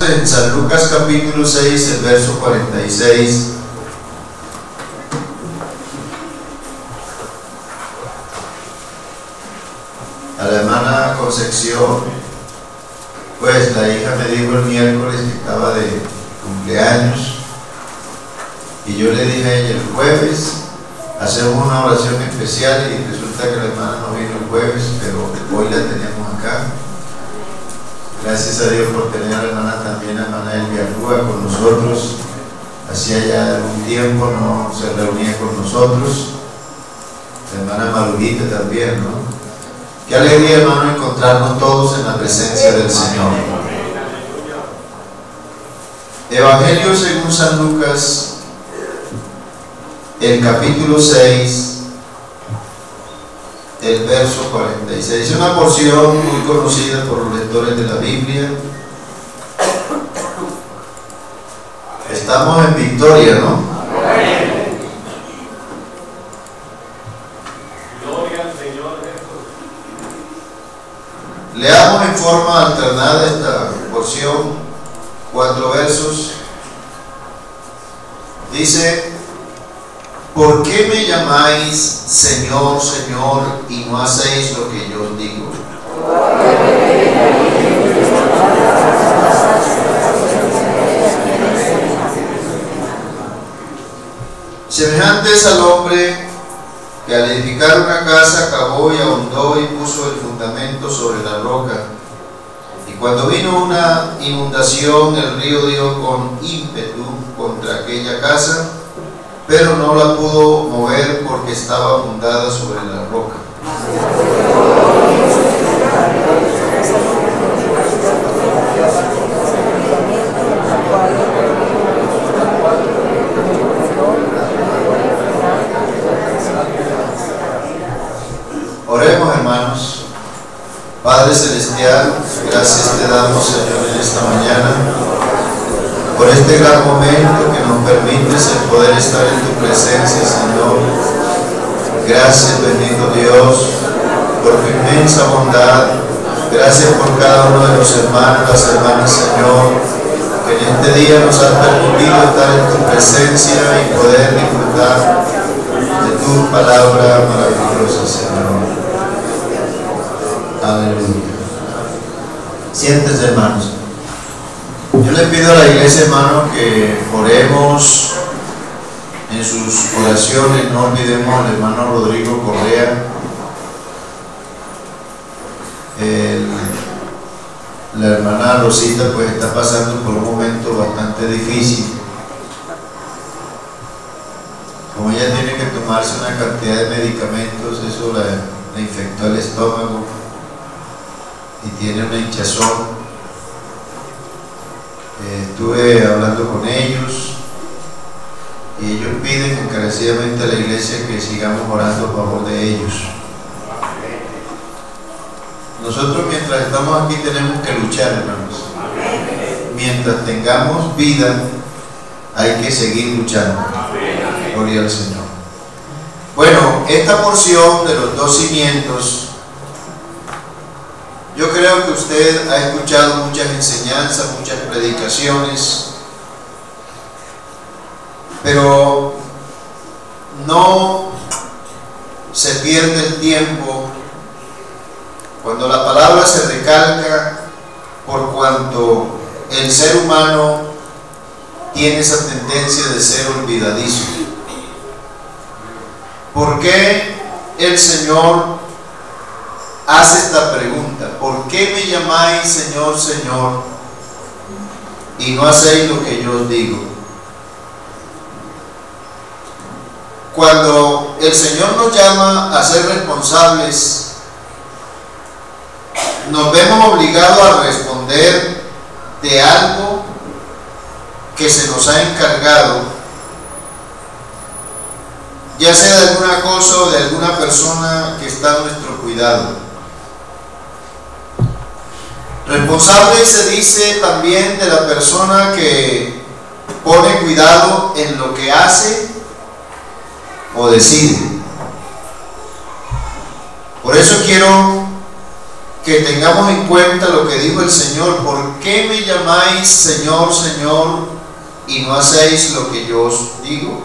En San Lucas capítulo 6, el verso 46. A la hermana Concepción, pues la hija me dijo el miércoles que estaba de cumpleaños, y yo le dije a ella: el jueves hacemos una oración especial, y resulta que la hermana no vino el jueves, pero hoy la tenemos acá. Gracias a Dios por tener a la hermana también, la hermana Elvia Rúa, con nosotros. Hacía ya algún tiempo no se reunía con nosotros. La hermana Marulita también, ¿no? Qué alegría, hermano, encontrarnos todos en la presencia del Señor. Evangelio según San Lucas, el capítulo 6, el verso 46. Es una porción muy conocida por los lectores de la Biblia. Estamos en victoria, ¿no? Gloria al Señor Jesús. Leamos en forma alternada esta porción, 4 versos. Dice: ¿por qué me llamáis Señor, Señor, y no hacéis lo que yo os digo? Semejante es al hombre que al edificar una casa cavó y ahondó y puso el fundamento sobre la roca. Y cuando vino una inundación, el río dio con ímpetu contra aquella casa, pero no la pudo mover porque estaba fundada sobre la roca. Oremos, hermanos. Padre Celestial, gracias te damos, Señor, en esta mañana, por este gran momento que nos permites el poder estar en tu presencia, Señor. Gracias, bendito Dios, por tu inmensa bondad. Gracias por cada uno de los hermanos, las hermanas, Señor, que en este día nos has permitido estar en tu presencia y poder disfrutar de tu palabra maravillosa, Señor. Aleluya. Siéntese, hermanos. Yo le pido a la iglesia, hermano, que oremos en sus oraciones. No olvidemos al hermano Rodrigo Correa. La hermana Rosita pues está pasando por un momento bastante difícil. Como ella tiene que tomarse una cantidad de medicamentos, eso le infectó el estómago y tiene una hinchazón. Estuve hablando con ellos y ellos piden encarecidamente a la iglesia que sigamos orando a favor de ellos. Nosotros, mientras estamos aquí, tenemos que luchar, hermanos. Mientras tengamos vida, hay que seguir luchando. Gloria al Señor. Bueno, esta porción de los 2 cimientos, yo creo que usted ha escuchado muchas enseñanzas, muchas predicaciones, pero no se pierde el tiempo cuando la palabra se recalca, por cuanto el ser humano tiene esa tendencia de ser olvidadizo. ¿Por qué el Señor hace esta pregunta? ¿Por qué me llamáis Señor, Señor, y no hacéis lo que yo os digo? Cuando el Señor nos llama a ser responsables, nos vemos obligados a responder de algo que se nos ha encargado, ya sea de alguna cosa o de alguna persona que está a nuestro cuidado. Responsable se dice también de la persona que pone cuidado en lo que hace o decide. Por eso quiero que tengamos en cuenta lo que dijo el Señor: ¿por qué me llamáis Señor, Señor, y no hacéis lo que yo os digo?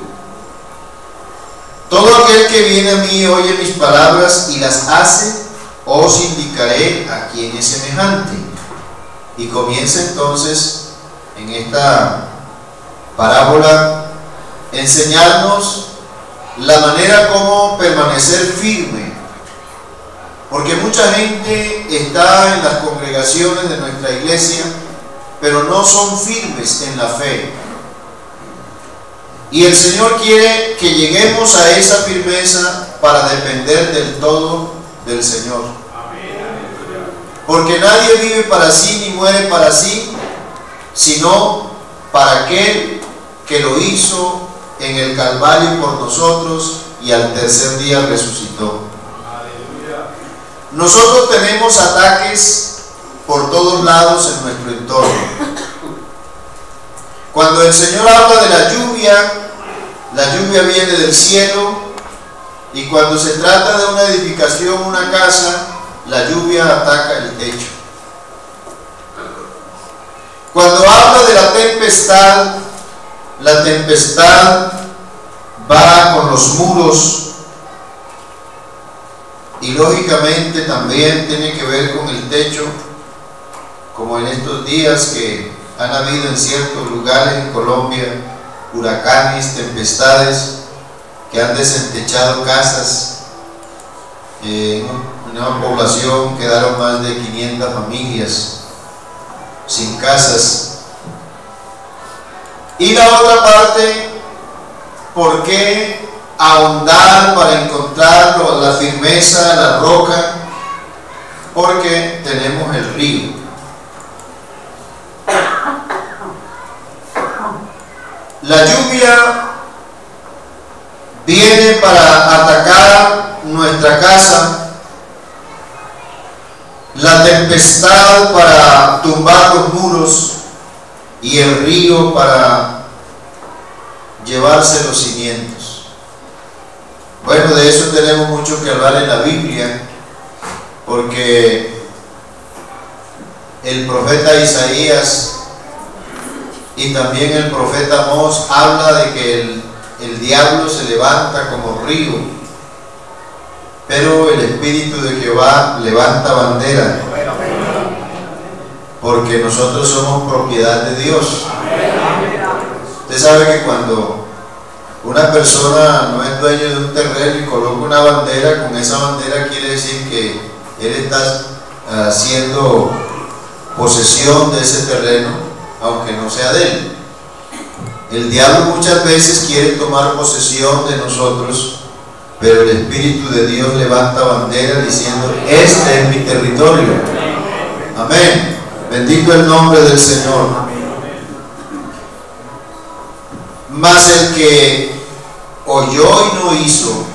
Todo aquel que viene a mí y oye mis palabras y las hace, os indicaré a quién es semejante. Y comienza entonces en esta parábola enseñarnos la manera como permanecer firme, porque mucha gente está en las congregaciones de nuestra iglesia, pero no son firmes en la fe. Y el Señor quiere que lleguemos a esa firmeza para depender del todo del Señor. Porque nadie vive para sí ni muere para sí, sino para aquel que lo hizo en el Calvario por nosotros y al tercer día resucitó. Nosotros tenemos ataques por todos lados en nuestro entorno. Cuando el Señor habla de la lluvia viene del cielo, y cuando se trata de una edificación, una casa, la lluvia ataca el techo. Cuando habla de la tempestad va con los muros, y lógicamente también tiene que ver con el techo, como en estos días que han habido en ciertos lugares en Colombia huracanes, tempestades que han desentechado casas. En una población quedaron más de 500 familias sin casas. Y la otra parte, ¿por qué ahondar para encontrar la firmeza, la roca? Porque tenemos el río. La lluvia viene para atacar nuestra casa, la tempestad para tumbar los muros y el río para llevarse los cimientos. Bueno, de eso tenemos mucho que hablar en la Biblia, porque el profeta Isaías y también el profeta Amós habla de que el diablo se levanta como río, pero el Espíritu de Jehová levanta bandera, porque nosotros somos propiedad de Dios. Usted sabe que cuando una persona no es dueño de un terreno y coloca una bandera, con esa bandera quiere decir que él está haciendo posesión de ese terreno, aunque no sea de él. El diablo muchas veces quiere tomar posesión de nosotros, pero el Espíritu de Dios levanta bandera diciendo: este es mi territorio. Amén. Bendito el nombre del Señor. Mas el que oyó y no hizo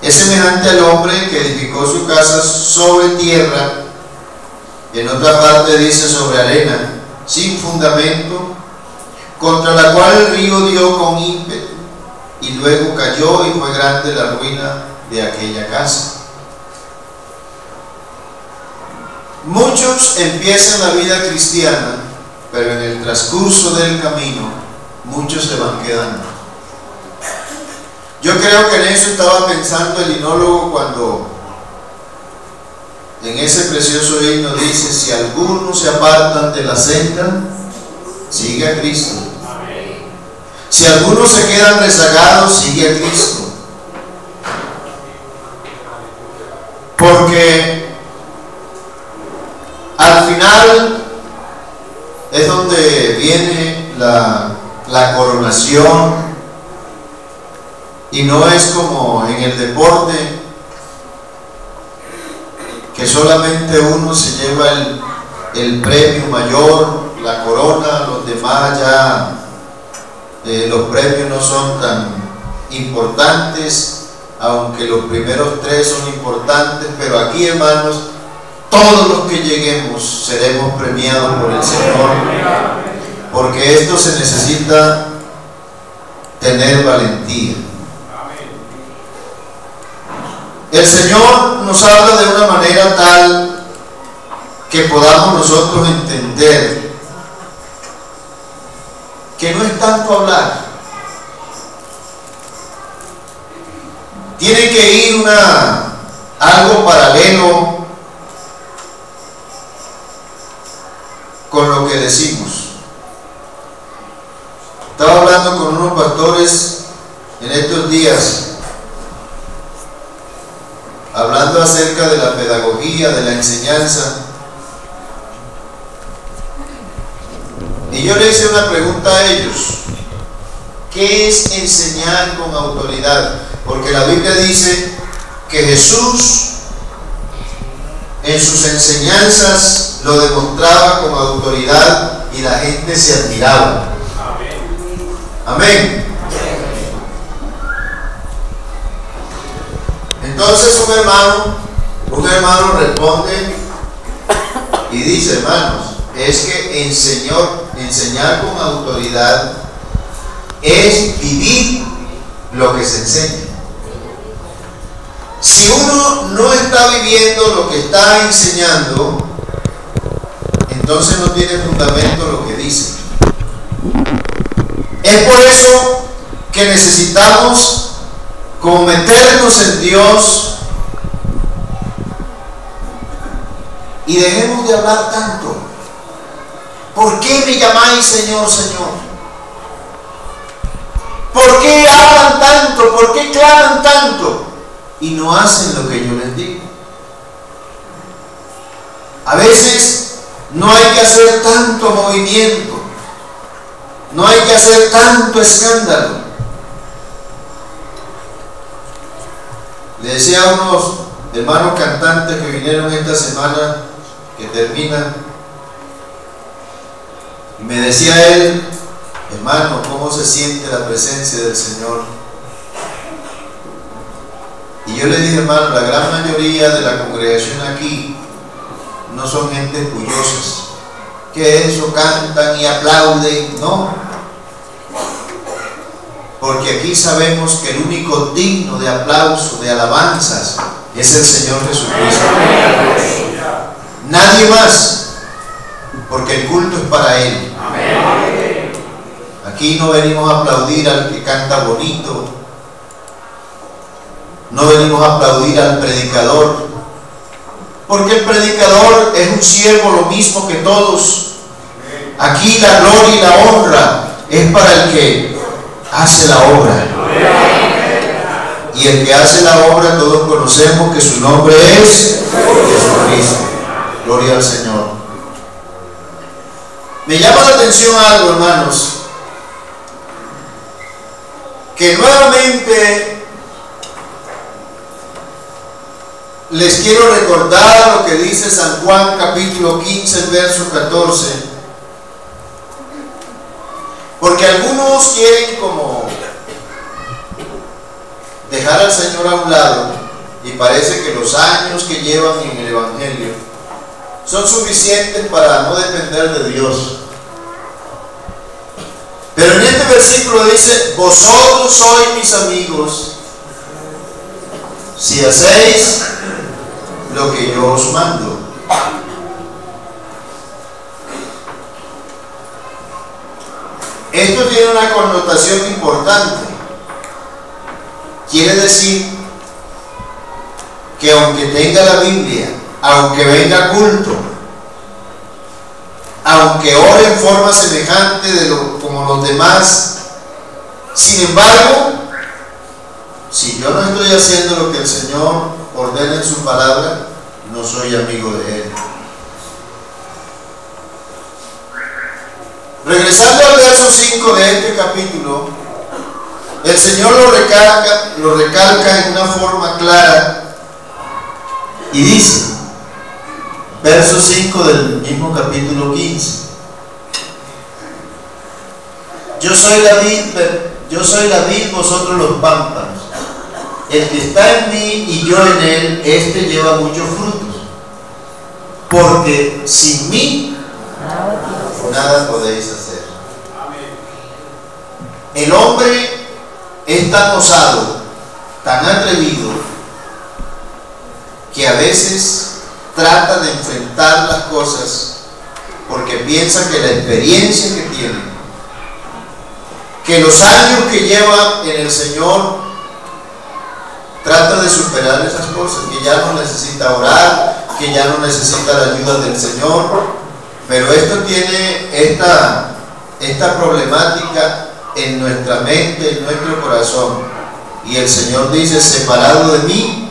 es semejante al hombre que edificó su casa sobre tierra, en otra parte dice sobre arena, sin fundamento, contra la cual el río dio con ímpetu, y luego cayó, y fue grande la ruina de aquella casa. Muchos empiezan la vida cristiana, pero en el transcurso del camino muchos se van quedando. Yo creo que en eso estaba pensando el himnólogo cuando en ese precioso himno dice: si algunos se apartan de la senda, sigue a Cristo. Si algunos se quedan rezagados, sigue a Cristo. Porque al final es donde viene la coronación, y no es como en el deporte, que solamente uno se lleva el premio mayor, la corona, los demás ya los premios no son tan importantes, aunque los primeros 3 son importantes. Pero aquí, hermanos, todos los que lleguemos seremos premiados por el Señor, porque esto se necesita tener valentía. el Señor nos habla de una manera tal que podamos nosotros entender que no es tanto hablar. Tiene que ir algo paralelo con lo que decimos. Estaba hablando con unos pastores en estos días, hablando acerca de la pedagogía, de la enseñanza, y yo le hice una pregunta a ellos: ¿qué es enseñar con autoridad? Porque la Biblia dice que Jesús en sus enseñanzas lo demostraba con autoridad y la gente se admiraba. Amén. Entonces un hermano responde y dice: hermanos, es que enseñar con autoridad es vivir lo que se enseña. Si uno no está viviendo lo que está enseñando, entonces no tiene fundamento lo que dice. Es por eso que necesitamos como meternos en Dios y dejemos de hablar tanto. ¿Por qué me llamáis Señor, Señor? ¿Por qué hablan tanto? ¿Por qué claman tanto? Y no hacen lo que yo les digo. A veces no hay que hacer tanto movimiento, no hay que hacer tanto escándalo. Le decía a unos hermanos cantantes que vinieron esta semana que termina, y me decía él: hermano, ¿cómo se siente la presencia del Señor? Y yo le dije: hermano, la gran mayoría de la congregación aquí no son gentes curiosas, que eso cantan y aplauden, no. Porque aquí sabemos que el único digno de aplauso, de alabanzas, es el Señor Jesucristo. Nadie más, porque el culto es para Él. Aquí no venimos a aplaudir al que canta bonito, no venimos a aplaudir al predicador, porque el predicador es un siervo lo mismo que todos. Aquí la gloria y la honra es para el que hace la obra. Y el que hace la obra, todos conocemos que su nombre es Jesucristo. Gloria al Señor. Me llama la atención algo, hermanos, que nuevamente les quiero recordar lo que dice San Juan capítulo 15, verso 14. Porque algunos quieren como dejar al Señor a un lado, y parece que los años que llevan en el Evangelio son suficientes para no depender de Dios. Pero en este versículo dice: vosotros sois mis amigos si hacéis lo que yo os mando. Esto tiene una connotación importante. Quiere decir que aunque tenga la Biblia, aunque venga culto, aunque ore en forma semejante como los demás, sin embargo, si yo no estoy haciendo lo que el Señor ordena en su palabra, no soy amigo de Él. Regresando al verso 5 de este capítulo, el Señor lo recalca en una forma clara y dice, verso 5 del mismo capítulo 15: yo soy la vid, vosotros los pámpanos. El que está en mí y yo en él, este lleva muchos frutos, porque sin mí nada podéis hacer. El hombre es tan osado, tan atrevido, que a veces trata de enfrentar las cosas porque piensa que la experiencia que tiene, que los años que lleva en el Señor, trata de superar esas cosas, que ya no necesita orar, que ya no necesita la ayuda del Señor, pero esto tiene esta problemática en nuestra mente, en nuestro corazón, y el Señor dice: separado de mí,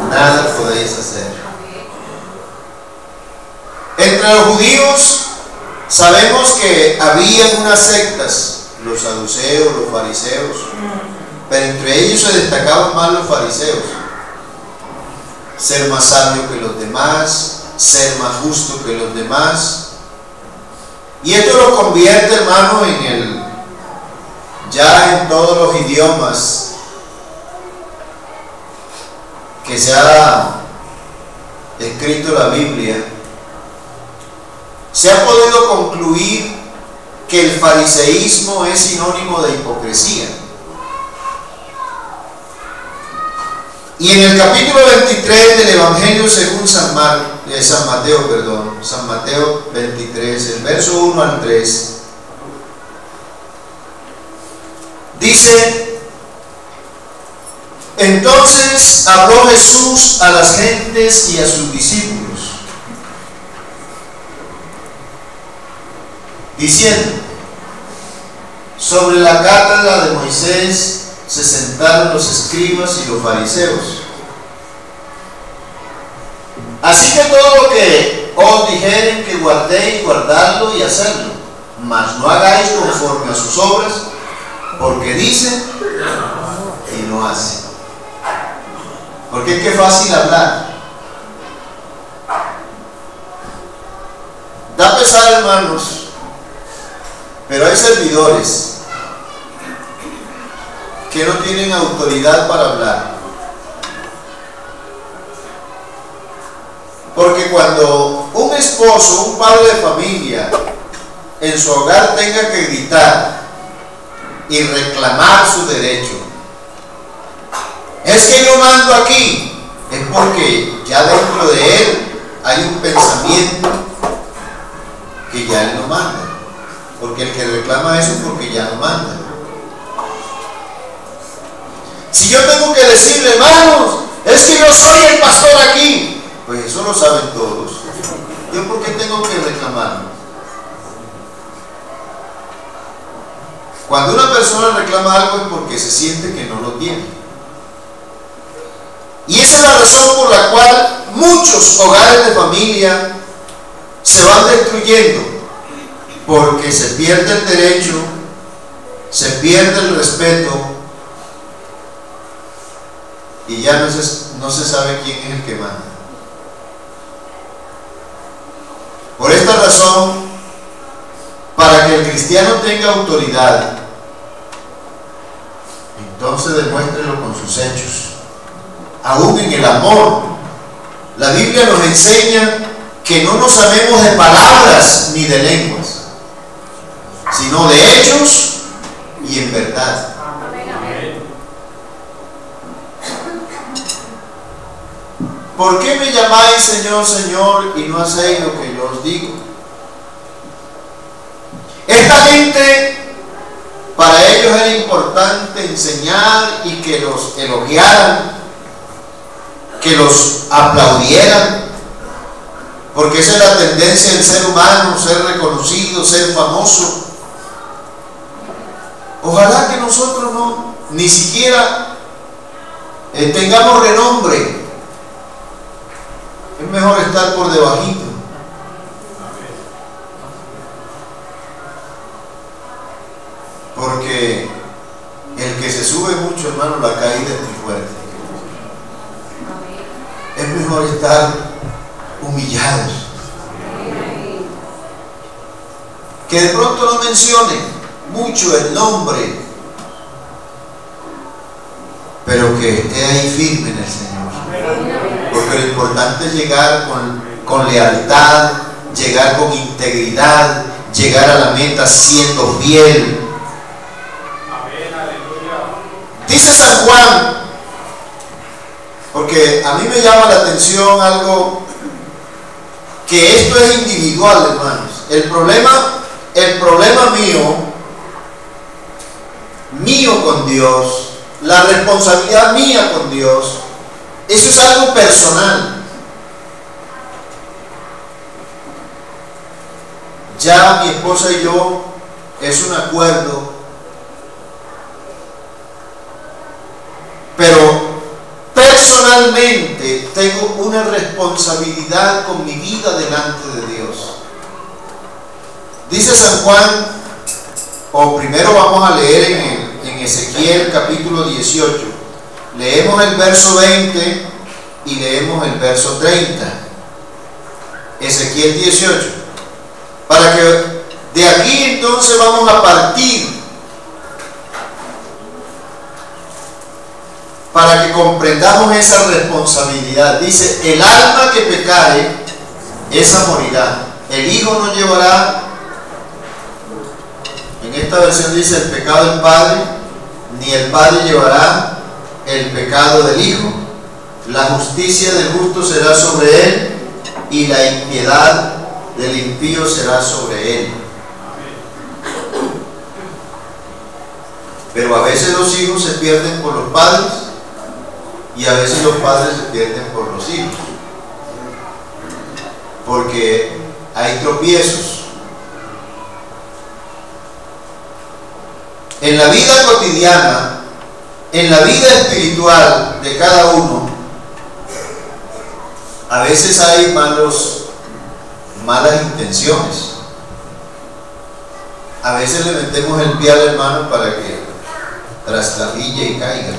nada podéis hacer. Entre los judíos sabemos que había unas sectas, los saduceos, los fariseos, pero entre ellos se destacaban más los fariseos: ser más sabio que los demás, ser más justo que los demás. Y esto lo convierte, hermano, ya en todos los idiomas que se ha escrito la Biblia, se ha podido concluir que el fariseísmo es sinónimo de hipocresía. Y en el capítulo 23 del Evangelio según San Mateo 23, el verso 1 al 3, dice: entonces habló Jesús a las gentes y a sus discípulos, diciendo: sobre la cátedra de Moisés se sentaron los escribas y los fariseos. Así que todo lo que os dijeren que guardéis, guardadlo y hacedlo, mas no hagáis conforme a sus obras, porque dicen y no hacen. Porque es que fácil hablar. Da pesar, hermanos, pero hay servidores que no tienen autoridad para hablar. Porque cuando un esposo, un padre de familia, en su hogar tenga que gritar y reclamar su derecho, es que yo mando aquí, es porque ya dentro de él hay un pensamiento que ya él no manda. Porque el que reclama eso es porque ya no manda. Si yo tengo que decirle: hermanos, es que yo soy el pastor aquí, pues eso lo saben todos. ¿Yo por qué tengo que reclamarlo? Cuando una persona reclama algo es porque se siente que no lo tiene. Y esa es la razón por la cual muchos hogares de familia se van destruyendo, porque se pierde el derecho, se pierde el respeto, y ya no se sabe quién es el que manda. Por esta razón, para que el cristiano tenga autoridad, entonces demuéstrelo con sus hechos, aún en el amor. La Biblia nos enseña que no nos amemos de palabras ni de lenguas, sino de hechos y en verdad. ¿Por qué me llamáis Señor, Señor, y no hacéis lo que yo os digo? Esta gente, para ellos era importante enseñar y que los elogiaran, que los aplaudieran, porque esa es la tendencia del ser humano: ser reconocido, ser famoso. Ojalá que nosotros no, ni siquiera tengamos renombre. Es mejor estar por debajito. Porque el que se sube mucho, hermano, la caída es muy fuerte. Es mejor estar humillados. Que de pronto no mencionen mucho el nombre, pero que esté ahí firme en el Señor. Porque lo importante es llegar con lealtad, llegar con integridad, llegar a la meta siendo fiel. Dice San Juan Porque a mí me llama la atención algo, que esto es individual, hermanos. El problema mío con Dios, la responsabilidad mía con Dios, eso es algo personal. Ya mi esposa y yo, es un acuerdo, pero personalmente tengo una responsabilidad con mi vida delante de Dios. Dice San Juan, o primero vamos a leer en Ezequiel capítulo 18. Leemos el verso 20 y leemos el verso 30. Ezequiel 18. Para que de aquí entonces vamos a partir, para que comprendamos esa responsabilidad. Dice: el alma que pecare, esa morirá. El Hijo no llevará, en esta versión dice, el pecado del Padre, ni el Padre llevará el pecado del Hijo. La justicia del justo será sobre él, y la impiedad del impío será sobre él. Pero a veces los hijos se pierden por los padres, y a veces los padres se pierden por los hijos, porque hay tropiezos. En la vida cotidiana, en la vida espiritual de cada uno, a veces hay malas intenciones. A veces le metemos el pie al hermano para que trastabille y caiga.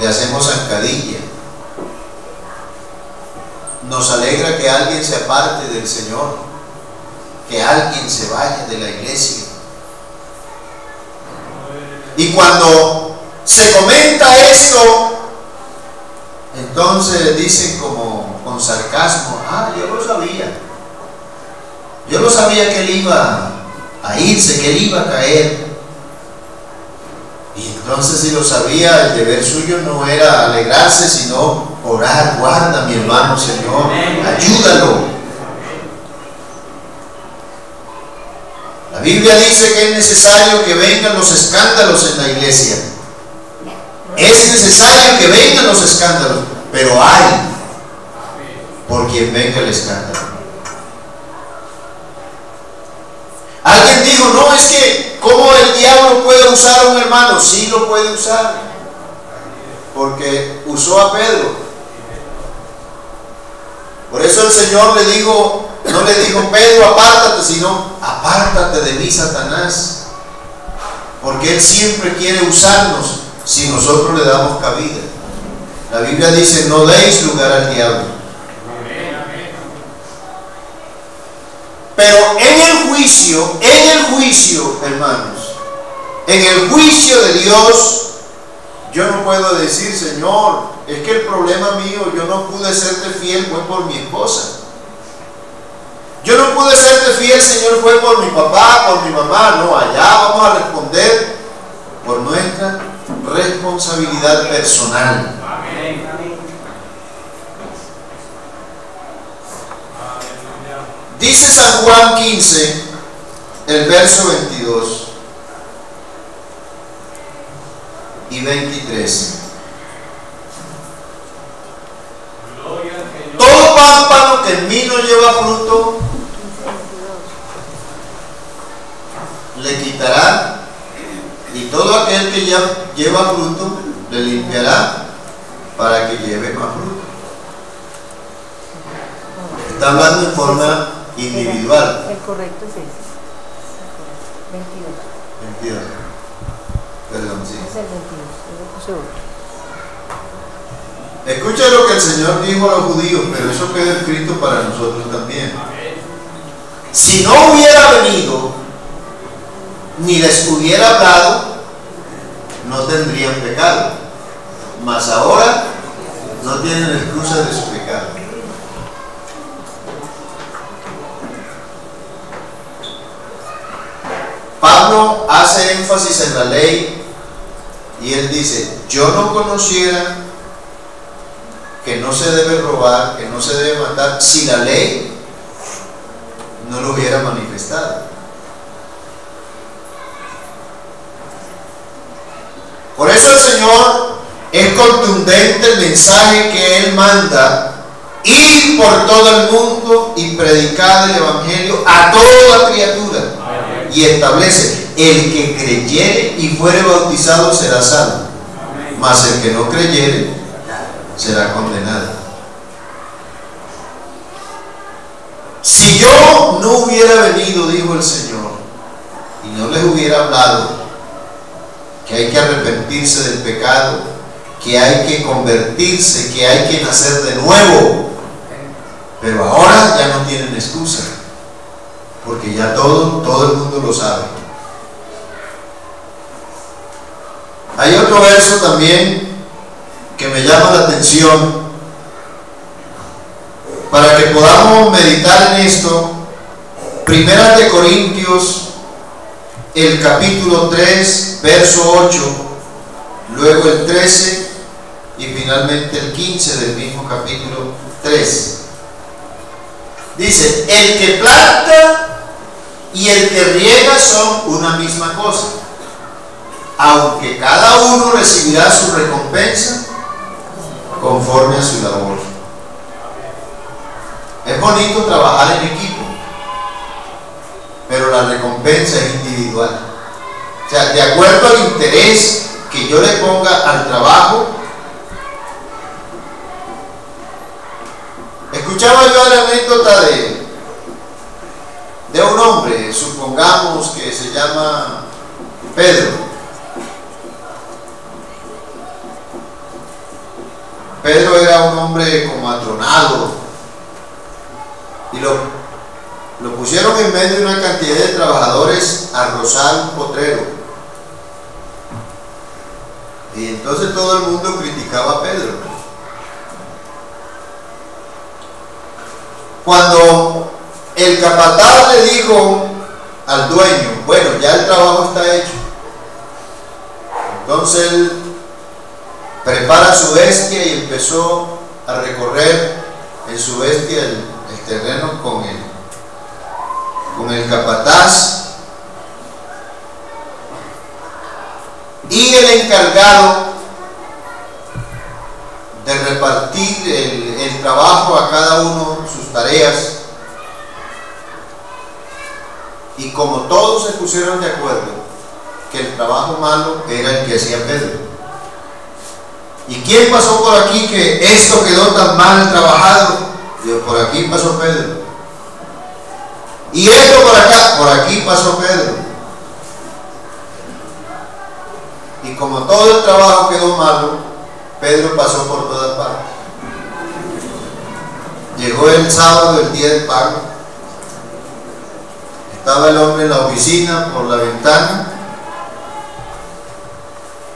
Le hacemos zancadilla. Nos alegra que alguien se aparte del Señor, que alguien se vaya de la iglesia. Y cuando se comenta esto, entonces dicen como con sarcasmo: ah, yo lo sabía. Yo lo sabía que él iba a irse, que él iba a caer. Y entonces, si lo sabía, el deber suyo no era alegrarse, sino orar: guarda mi hermano, Señor, ayúdalo. La Biblia dice que es necesario que vengan los escándalos en la iglesia. Es necesario que vengan los escándalos, pero hay por quien venga el escándalo. Alguien dijo: no, es que ¿cómo el diablo puede usar a un hermano? Sí lo puede usar, porque usó a Pedro. Por eso el Señor le dijo, no le dijo: Pedro, apártate, sino: apártate de mí, Satanás, porque él siempre quiere usarnos si nosotros le damos cabida. La Biblia dice: no deis lugar al diablo. Pero en el juicio, hermanos, en el juicio de Dios, yo no puedo decir: Señor, es que el problema mío, yo no pude serte fiel, fue por mi esposa. Yo no pude serte fiel, Señor, fue por mi papá, por mi mamá. No, allá vamos a responder por nuestra responsabilidad personal. Dice San Juan 15, el verso 22 y 23. Todo pámpano que en mí no lleva fruto, le quitará, y todo aquel que ya lleva fruto, le limpiará para que lleve más fruto. Está hablando en forma individual. El correcto es ese. 22. 22. Perdón, sí. Es el 22. Yo le puse otro. Escucha lo que el Señor dijo a los judíos, pero eso queda escrito para nosotros también. Si no hubiera venido, ni les hubiera hablado, no tendrían pecado. Mas ahora no tienen excusa de su pecado. Pablo hace énfasis en la ley Y él dice, yo no conociera que no se debe robar, que no se debe matar, si la ley no lo hubiera manifestado. Por eso el Señor es contundente el mensaje que Él manda: ir por todo el mundo y predicar el Evangelio a toda criatura. Y establece: el que creyere y fuere bautizado será salvo, mas el que no creyere será condenado. Si yo no hubiera venido, dijo el Señor, y no les hubiera hablado que hay que arrepentirse del pecado, que hay que convertirse, que hay que nacer de nuevo, pero ahora ya no tienen excusa, porque ya todo el mundo lo sabe. Hay otro verso también que me llama la atención para que podamos meditar en esto. Primera de Corintios, el capítulo 3, verso 8, luego el 13 y finalmente el 15 del mismo capítulo 3. Dice: el que planta y el que riega son una misma cosa, aunque cada uno recibirá su recompensa conforme a su labor. Es bonito trabajar en equipo, pero la recompensa es individual. O sea, de acuerdo al interés que yo le ponga al trabajo. Escuchaba yo la anécdota de un hombre, supongamos que se llama Pedro. Pedro era un hombre como atronado, y lo pusieron en medio de una cantidad de trabajadores a rozar un potrero, y entonces todo el mundo criticaba a Pedro. Cuando el capataz le dijo al dueño: bueno, ya el trabajo está hecho, entonces él prepara su bestia y empezó a recorrer en su bestia el terreno con el capataz, y el encargado de repartir el trabajo a cada uno sus tareas. Y como todos se pusieron de acuerdo que el trabajo malo era el que hacía Pedro. ¿Y quién pasó por aquí que esto quedó tan mal trabajado? Digo, por aquí pasó Pedro. Y esto por acá, por aquí pasó Pedro. Y como todo el trabajo quedó malo, Pedro pasó por todas partes. Llegó el sábado, el día del pago. Estaba el hombre en la oficina, por la ventana.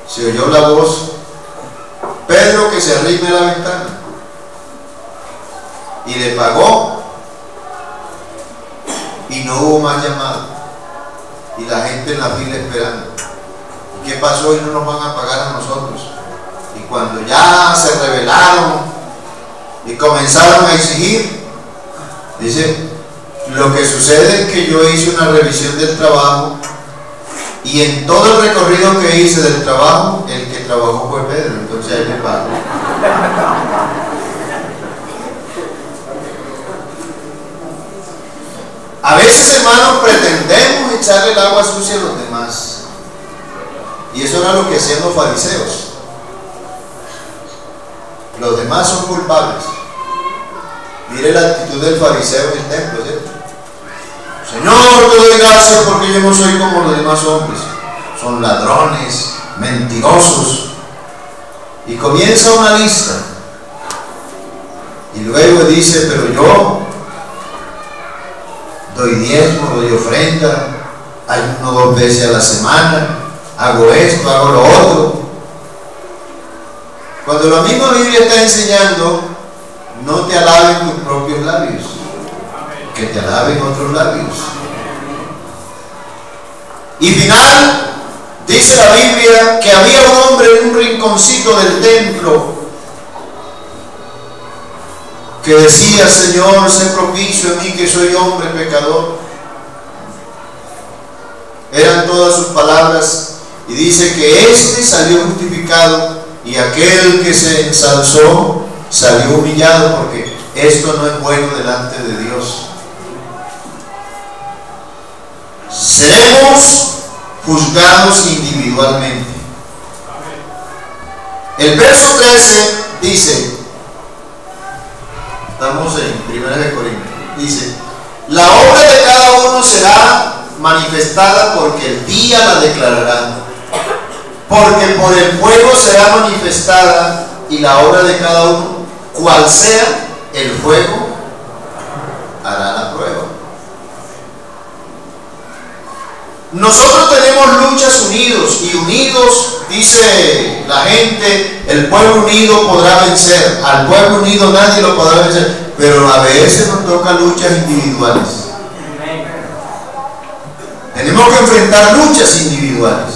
Se oyó la voz: Pedro, que se arrime a la ventana. Y le pagó, y no hubo más llamado, y la gente en la fila esperando. ¿Y qué pasó? Y no nos van a pagar a nosotros. Y cuando ya se rebelaron y comenzaron a exigir, dice: lo que sucede es que yo hice una revisión del trabajo, y en todo el recorrido que hice del trabajo, el que trabajó fue Pedro, entonces ahí le pago. A veces, hermanos, pretendemos echarle el agua sucia a los demás, y eso era lo que hacían los fariseos. Los demás son culpables. Mire la actitud del fariseo en el templo, ¿cierto? Señor, te doy gracias porque yo no soy como los demás hombres. Son ladrones, mentirosos. Y comienza una lista. Y luego dice: pero yo doy diezmo, doy ofrenda, ayuno 2 veces a la semana, hago esto, hago lo otro. Cuando la misma Biblia está enseñando: no te alaben tus propios labios, que te alaben otros labios. Y final, dice la Biblia que había un propósito del templo, que decía: Señor, sé propicio a mí que soy hombre pecador. Eran todas sus palabras, y dice que éste salió justificado y aquel que se ensalzó salió humillado, porque esto no es bueno delante de Dios. Seremos juzgados individualmente. El verso 13 dice, estamos en 1 Corintios, dice: la obra de cada uno será manifestada, porque el día la declarará, porque por el fuego será manifestada, y la obra de cada uno, cual sea el fuego, hará la prueba. Nosotros tenemos luchas unidos, y unidos, dice la gente, el pueblo unido podrá vencer. Al pueblo unido nadie lo podrá vencer, pero a veces nos toca luchas individuales. Tenemos que enfrentar luchas individuales.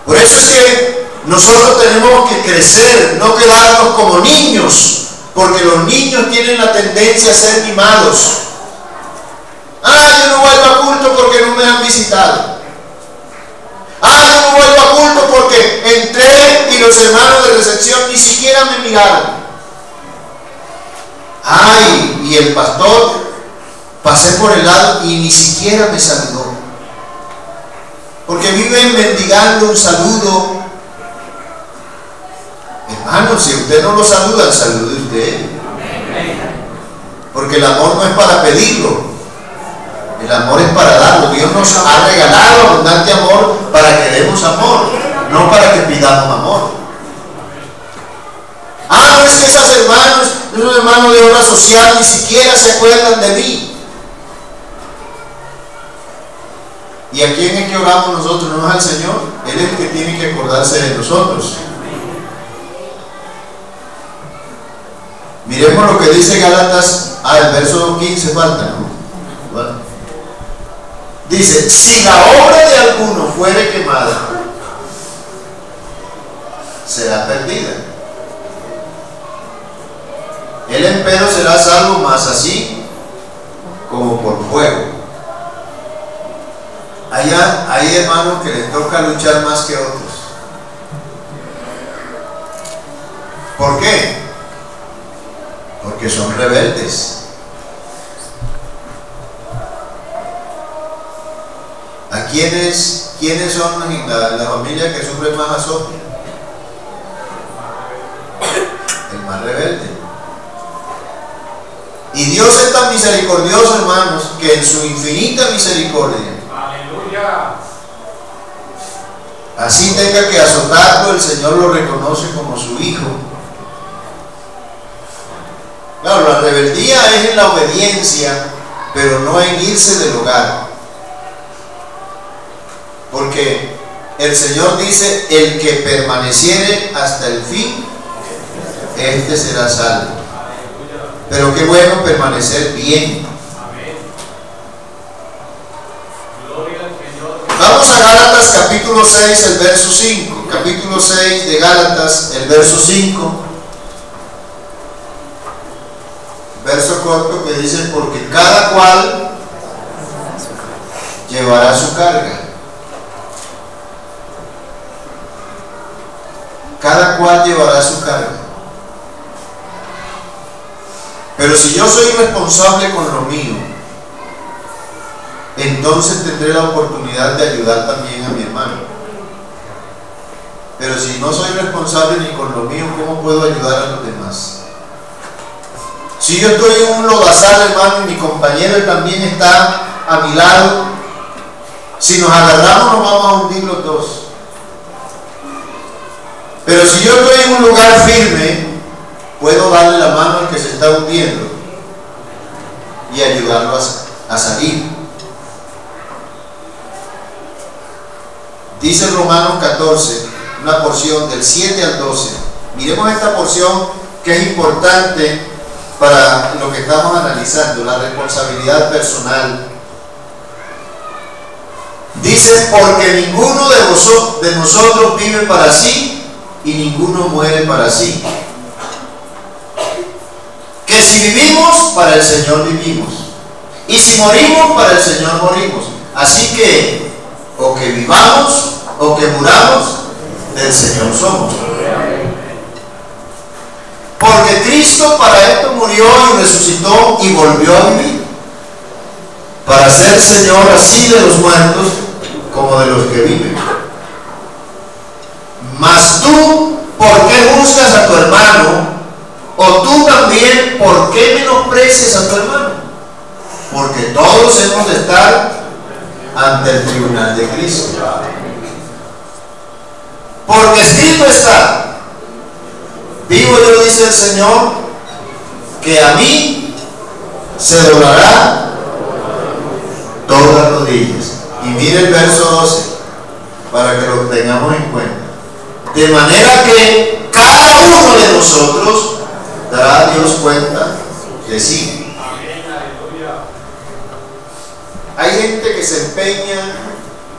Por eso es que nosotros tenemos que crecer, no quedarnos como niños, porque los niños tienen la tendencia a ser mimados. Yo no vuelvo a culto porque no me han visitado. Yo no vuelvo a culto porque entré y los hermanos de recepción ni siquiera me miraron. Y el pastor, pasé por el lado y ni siquiera me saludó. Porque viven mendigando un saludo. Hermano, si usted no lo saluda, salude usted. Porque el amor no es para pedirlo, el amor es para darlo. Dios nos ha regalado abundante amor para que demos amor, no para que pidamos amor. No es que esos hermanos de obra social ni siquiera se acuerdan de mí. ¿Y a quién es que oramos nosotros? No es al Señor. Él es el que tiene que acordarse de nosotros. Miremos lo que dice Gálatas. El verso 15 falta, ¿no? Bueno. Dice: si la obra de alguno fuere quemada, será perdida. Él empero será salvo, más así como por fuego. Hay hermanos que les toca luchar más que otros. ¿Por qué? Porque son rebeldes. ¿A quiénes son en la familia que sufren más azote? El más rebelde. Y Dios es tan misericordioso, hermanos, que en su infinita misericordia, así tenga que azotarlo, el Señor lo reconoce como su hijo. Claro, la rebeldía es en la obediencia, pero no en irse del hogar. Porque el Señor dice: el que permaneciere hasta el fin, este será salvo. Pero qué bueno permanecer bien. Vamos a Gálatas capítulo 6, el verso 5. Capítulo 6 de Gálatas, el verso 5. Verso corto que dice: porque cada cual llevará su carga. Cada cual llevará su carga. Pero si yo soy responsable con lo mío, entonces tendré la oportunidad de ayudar también a mi hermano. Pero si no soy responsable ni con lo mío, ¿cómo puedo ayudar a los demás? Si yo estoy en un lodazal, hermano, y mi compañero también está a mi lado, si nos agarramos nos vamos a hundir los dos. Pero si yo estoy en un lugar firme, puedo darle la mano al que se está hundiendo y ayudarlo a salir. Dice Romanos 14, una porción del 7 al 12. Miremos esta porción que es importante para lo que estamos analizando, la responsabilidad personal. Dice, porque ninguno de nosotros vive para sí y ninguno muere para sí. Que si vivimos, para el Señor vivimos. Y si morimos, para el Señor morimos. Así que, o que vivamos, o que muramos, del Señor somos. Porque Cristo para esto murió y resucitó y volvió a vivir, para ser Señor así de los muertos como de los que viven. Mas tú, ¿por qué juzgas a tu hermano? O tú también, ¿por qué menosprecias a tu hermano? Porque todos hemos de estar ante el tribunal de Cristo. Porque escrito está: vivo yo, dice el Señor, que a mí se doblará todas rodillas. Y mire el verso 12, para que lo tengamos en cuenta. De manera que cada uno de nosotros dará a Dios cuenta de sí. Hay gente que se empeña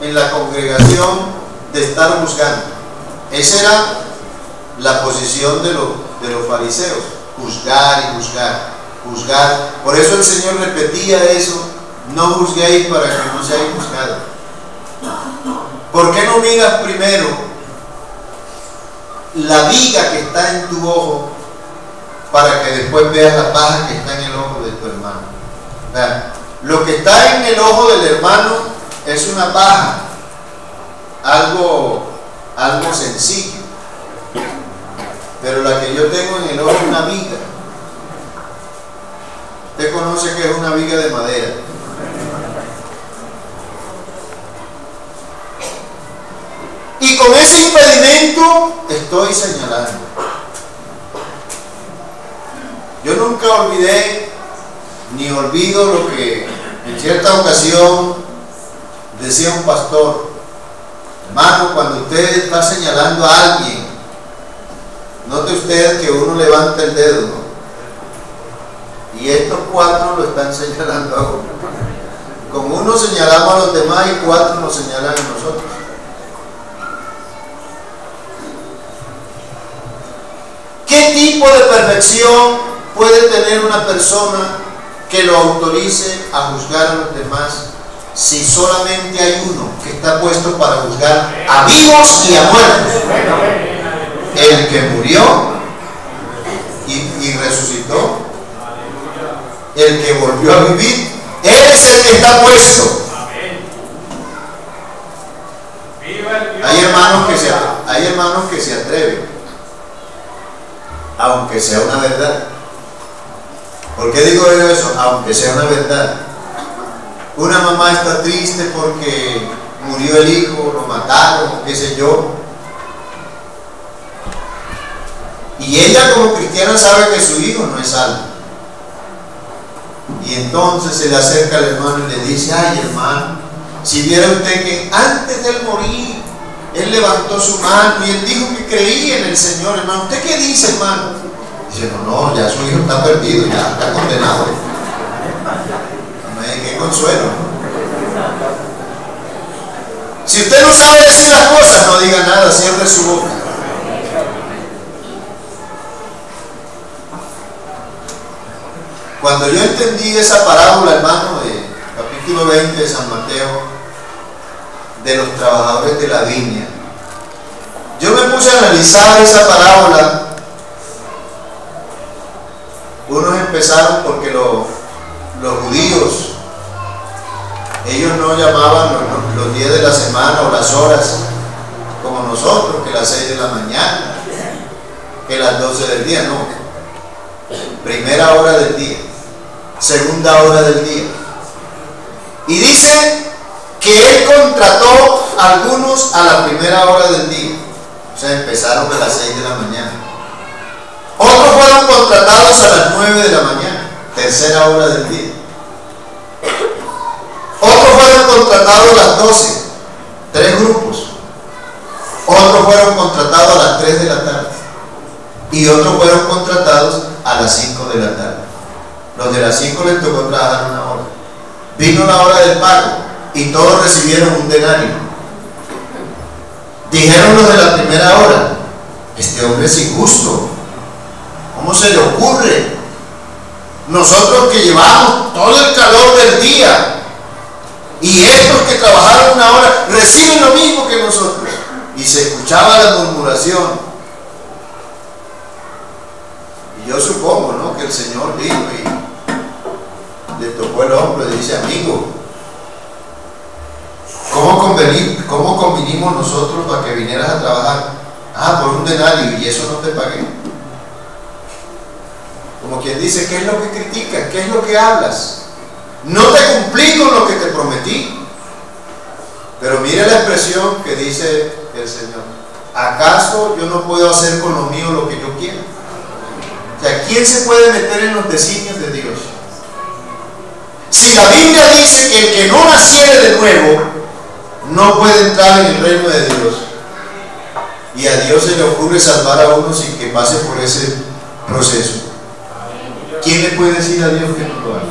en la congregación de estar juzgando. Esa era la posición de los fariseos: juzgar y juzgar, juzgar. Por eso el Señor repetía eso: no juzguéis para que no seáis juzgados. ¿Por qué no miras primero la viga que está en tu ojo para que después veas la paja que está en el ojo de tu hermano? ¿Verdad? Lo que está en el ojo del hermano es una paja, algo sencillo, pero la que yo tengo en el ojo es una viga. Usted conoce que es una viga de madera. Y con ese impedimento estoy señalando. Yo nunca olvidé ni olvido lo que en cierta ocasión decía un pastor: hermano, cuando usted está señalando a alguien, note usted que uno levanta el dedo, ¿no? Y estos cuatro lo están señalando a uno. Con uno señalamos a los demás y cuatro nos señalan a nosotros. ¿Qué tipo de perfección puede tener una persona que lo autorice a juzgar a los demás si solamente hay uno que está puesto para juzgar a vivos y a muertos? El que murió y resucitó, el que volvió a vivir, él es el que está puesto. Hay hermanos que se atreven, aunque sea una verdad. ¿Por qué digo yo eso? Aunque sea una verdad. Una mamá está triste porque murió el hijo, lo mataron, qué sé yo. Y ella como cristiana sabe que su hijo no es salvo. Y entonces se le acerca al hermano y le dice: ay, hermano, si viera usted que antes de él morir, él levantó su mano y él dijo que creía en el Señor. Hermano, ¿usted qué dice, hermano? Dice: no, ya su hijo está perdido, ya está condenado. Qué consuelo, ¿no? Si usted no sabe decir las cosas, no diga nada, cierre su boca. Cuando yo entendí esa parábola, hermano, de capítulo 20 de San Mateo, de los trabajadores de la viña, yo me puse a analizar esa parábola. Unos empezaron porque los judíos, ellos no llamaban los días de la semana o las horas como nosotros, que las 6 de la mañana, que las 12 del día, no. Primera hora del día, segunda hora del día. Y dice que él contrató a algunos a la primera hora del día, o sea, empezaron a las 6 de la mañana. Otros fueron contratados a las 9 de la mañana, tercera hora del día. Otros fueron contratados a las 12, 3 grupos. Otros fueron contratados a las 3 de la tarde. Y otros fueron contratados a las 5 de la tarde. Los de las 5 les tocó trabajar una hora. Vino la hora del pago. y todos recibieron un denario. Dijeron los de la primera hora: este hombre es injusto, ¿cómo se le ocurre? Nosotros que llevamos todo el calor del día y estos que trabajaron una hora reciben lo mismo que nosotros. Y se escuchaba la murmuración. Y yo supongo, ¿no?, que el Señor vino y le tocó el hombro y le dice: amigo, ¿cómo convinimos nosotros para que vinieras a trabajar? Ah, por un denario, y eso no te pagué. Como quien dice: ¿qué es lo que criticas? ¿Qué es lo que hablas? No te cumplí con lo que te prometí. Pero mire la expresión que dice el Señor: ¿acaso yo no puedo hacer con lo mío lo que yo quiero? O sea, ¿quién se puede meter en los designios de Dios? Si la Biblia dice que el que no naciere de nuevo no puede entrar en el reino de Dios, y a Dios se le ocurre salvar a uno sin que pase por ese proceso, ¿quién le puede decir a Dios que no lo haga?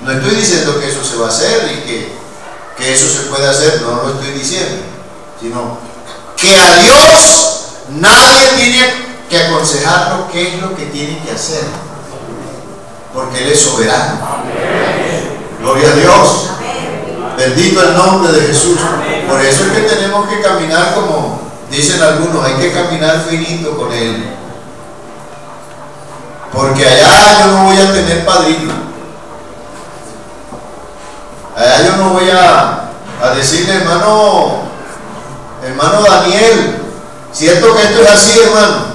No estoy diciendo que eso se va a hacer y que eso se puede hacer, no lo estoy diciendo, sino que a Dios nadie tiene que aconsejarlo qué es lo que tiene que hacer, porque Él es soberano. Gloria a Dios. Bendito el nombre de Jesús. Por eso es que tenemos que caminar, como dicen algunos, hay que caminar finito con Él, porque allá yo no voy a tener padrino. Allá yo no voy a decirle: hermano Daniel, ¿cierto que esto es así, hermano?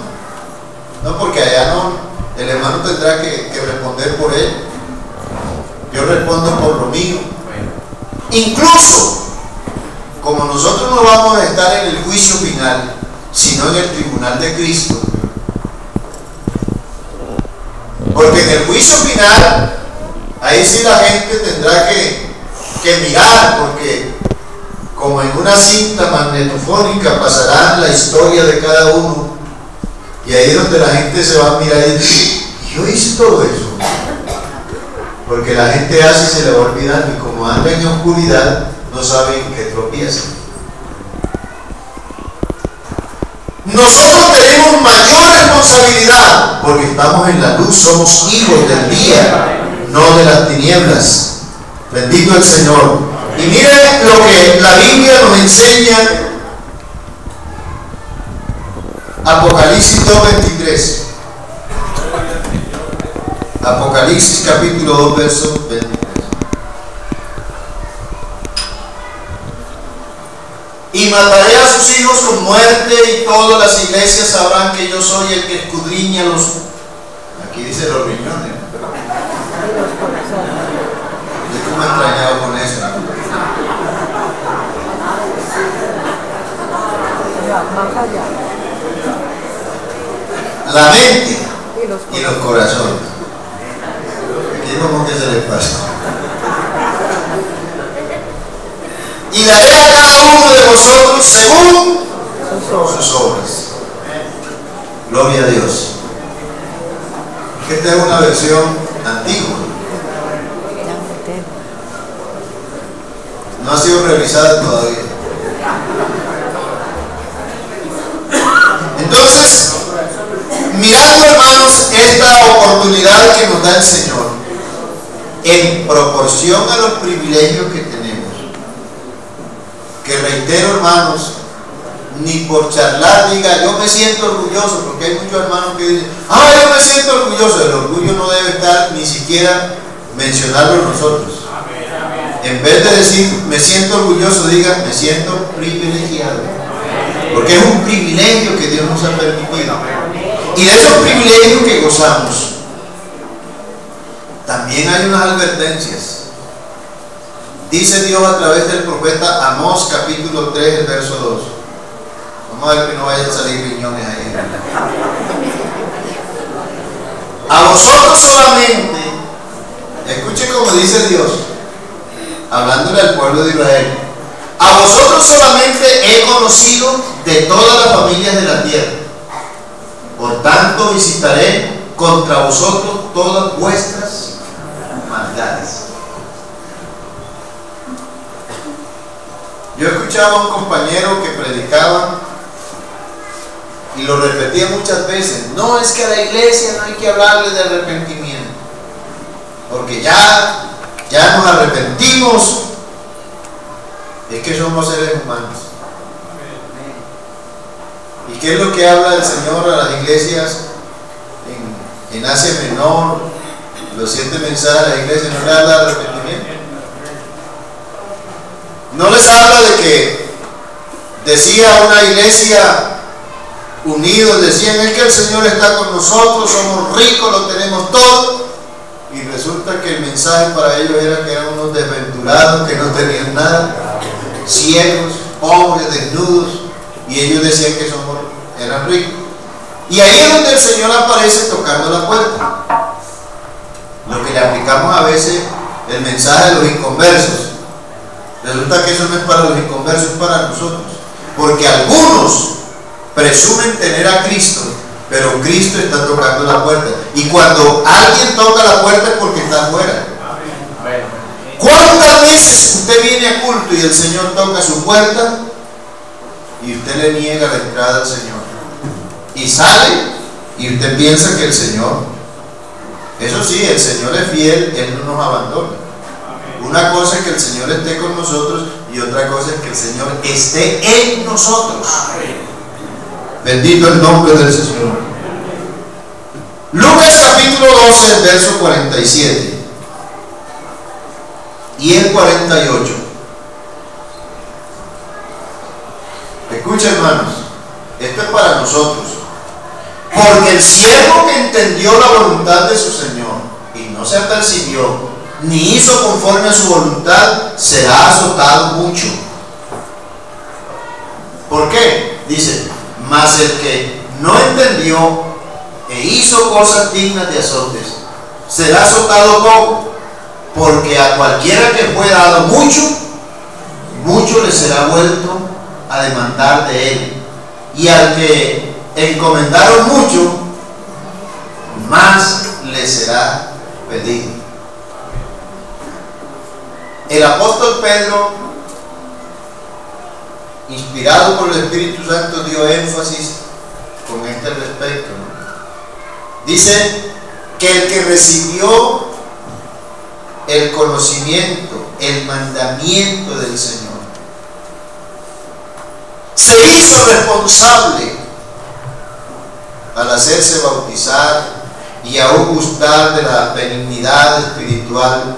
No, porque allá no, el hermano tendrá que responder por él. Yo respondo por lo mío. Incluso, como nosotros no vamos a estar en el juicio final, sino en el tribunal de Cristo. Porque en el juicio final, ahí sí la gente tendrá que mirar, porque como en una cinta magnetofónica pasará la historia de cada uno, y ahí es donde la gente se va a mirar y dice: yo hice todo eso. Porque la gente hace y se le va olvidando, y como anda en oscuridad no saben que tropiezan. Nosotros tenemos mayor responsabilidad porque estamos en la luz, somos hijos del día, no de las tinieblas. Bendito el Señor. Y miren lo que la Biblia nos enseña. Apocalipsis 2:23. Apocalipsis capítulo 2, verso 23. Y mataré a sus hijos con muerte, y todas las iglesias sabrán que yo soy el que escudriña los... Aquí dice los riñones. Yo me he extrañado con eso. La mente y los corazones. Aquí como que se les pasa. Y daré a cada uno de vosotros según sus obras. Gloria a Dios. Esta es una versión antigua. No ha sido revisada todavía. Entonces, mirando, hermanos, esta oportunidad que nos da el Señor en proporción a los privilegios que tenemos, que reitero, hermanos, ni por charlar diga yo me siento orgulloso, porque hay muchos hermanos que dicen: yo me siento orgulloso. El orgullo no debe estar ni siquiera mencionarlo nosotros. En vez de decir me siento orgulloso, diga me siento privilegiado, porque es un privilegio que Dios nos ha permitido. Y de esos privilegios que gozamos, también hay unas advertencias. Dice Dios a través del profeta Amós capítulo 3, el verso 2. Vamos a ver que no vayan a salir riñones ahí. A vosotros solamente, escuche como dice Dios, hablándole al pueblo de Israel: a vosotros solamente he conocido de todas las familias de la tierra. Por tanto visitaré contra vosotros todas vuestras maldades. Yo escuchaba a un compañero que predicaba y lo repetía muchas veces: no, es que a la iglesia no hay que hablarle de arrepentimiento, porque ya nos arrepentimos. Es que somos seres humanos. ¿Y qué es lo que habla el Señor a las iglesias en Asia Menor? Los 7 mensajes a la iglesia no le habla de arrepentimiento. No les habla de que decía una iglesia unidos, decían: es que el Señor está con nosotros, somos ricos, lo tenemos todo. Y resulta que el mensaje para ellos era que eran unos desventurados, que no tenían nada, ciegos, pobres, desnudos, y ellos decían que eran ricos. Y ahí es donde el Señor aparece tocando la puerta. Lo que le aplicamos a veces el mensaje de los inconversos, resulta que eso no es para los inconversos, es para nosotros, porque algunos presumen tener a Cristo, pero Cristo está tocando la puerta, y cuando alguien toca la puerta es porque está afuera. ¿Cuántas veces usted viene a culto y el Señor toca su puerta y usted le niega la entrada al Señor? Y sale y usted piensa que el Señor, eso sí, el Señor es fiel, Él no nos abandona. Una cosa es que el Señor esté con nosotros y otra cosa es que el Señor esté en nosotros. Bendito el nombre del Señor. Lucas capítulo 12, verso 47 y el 48. Escucha, hermanos, esto es para nosotros. Porque el siervo que entendió la voluntad de su Señor y no se apercibió, ni hizo conforme a su voluntad, será azotado mucho. ¿Por qué? Dice: mas el que no entendió e hizo cosas dignas de azotes, será azotado poco, porque a cualquiera que fue dado mucho, mucho le será vuelto a demandar de él, y al que encomendaron mucho, más le será pedido. El apóstol Pedro, inspirado por el Espíritu Santo, dio énfasis con este respecto, ¿no? Dice que el que recibió el conocimiento, el mandamiento del Señor, se hizo responsable al hacerse bautizar y aún gustar de la benignidad espiritual.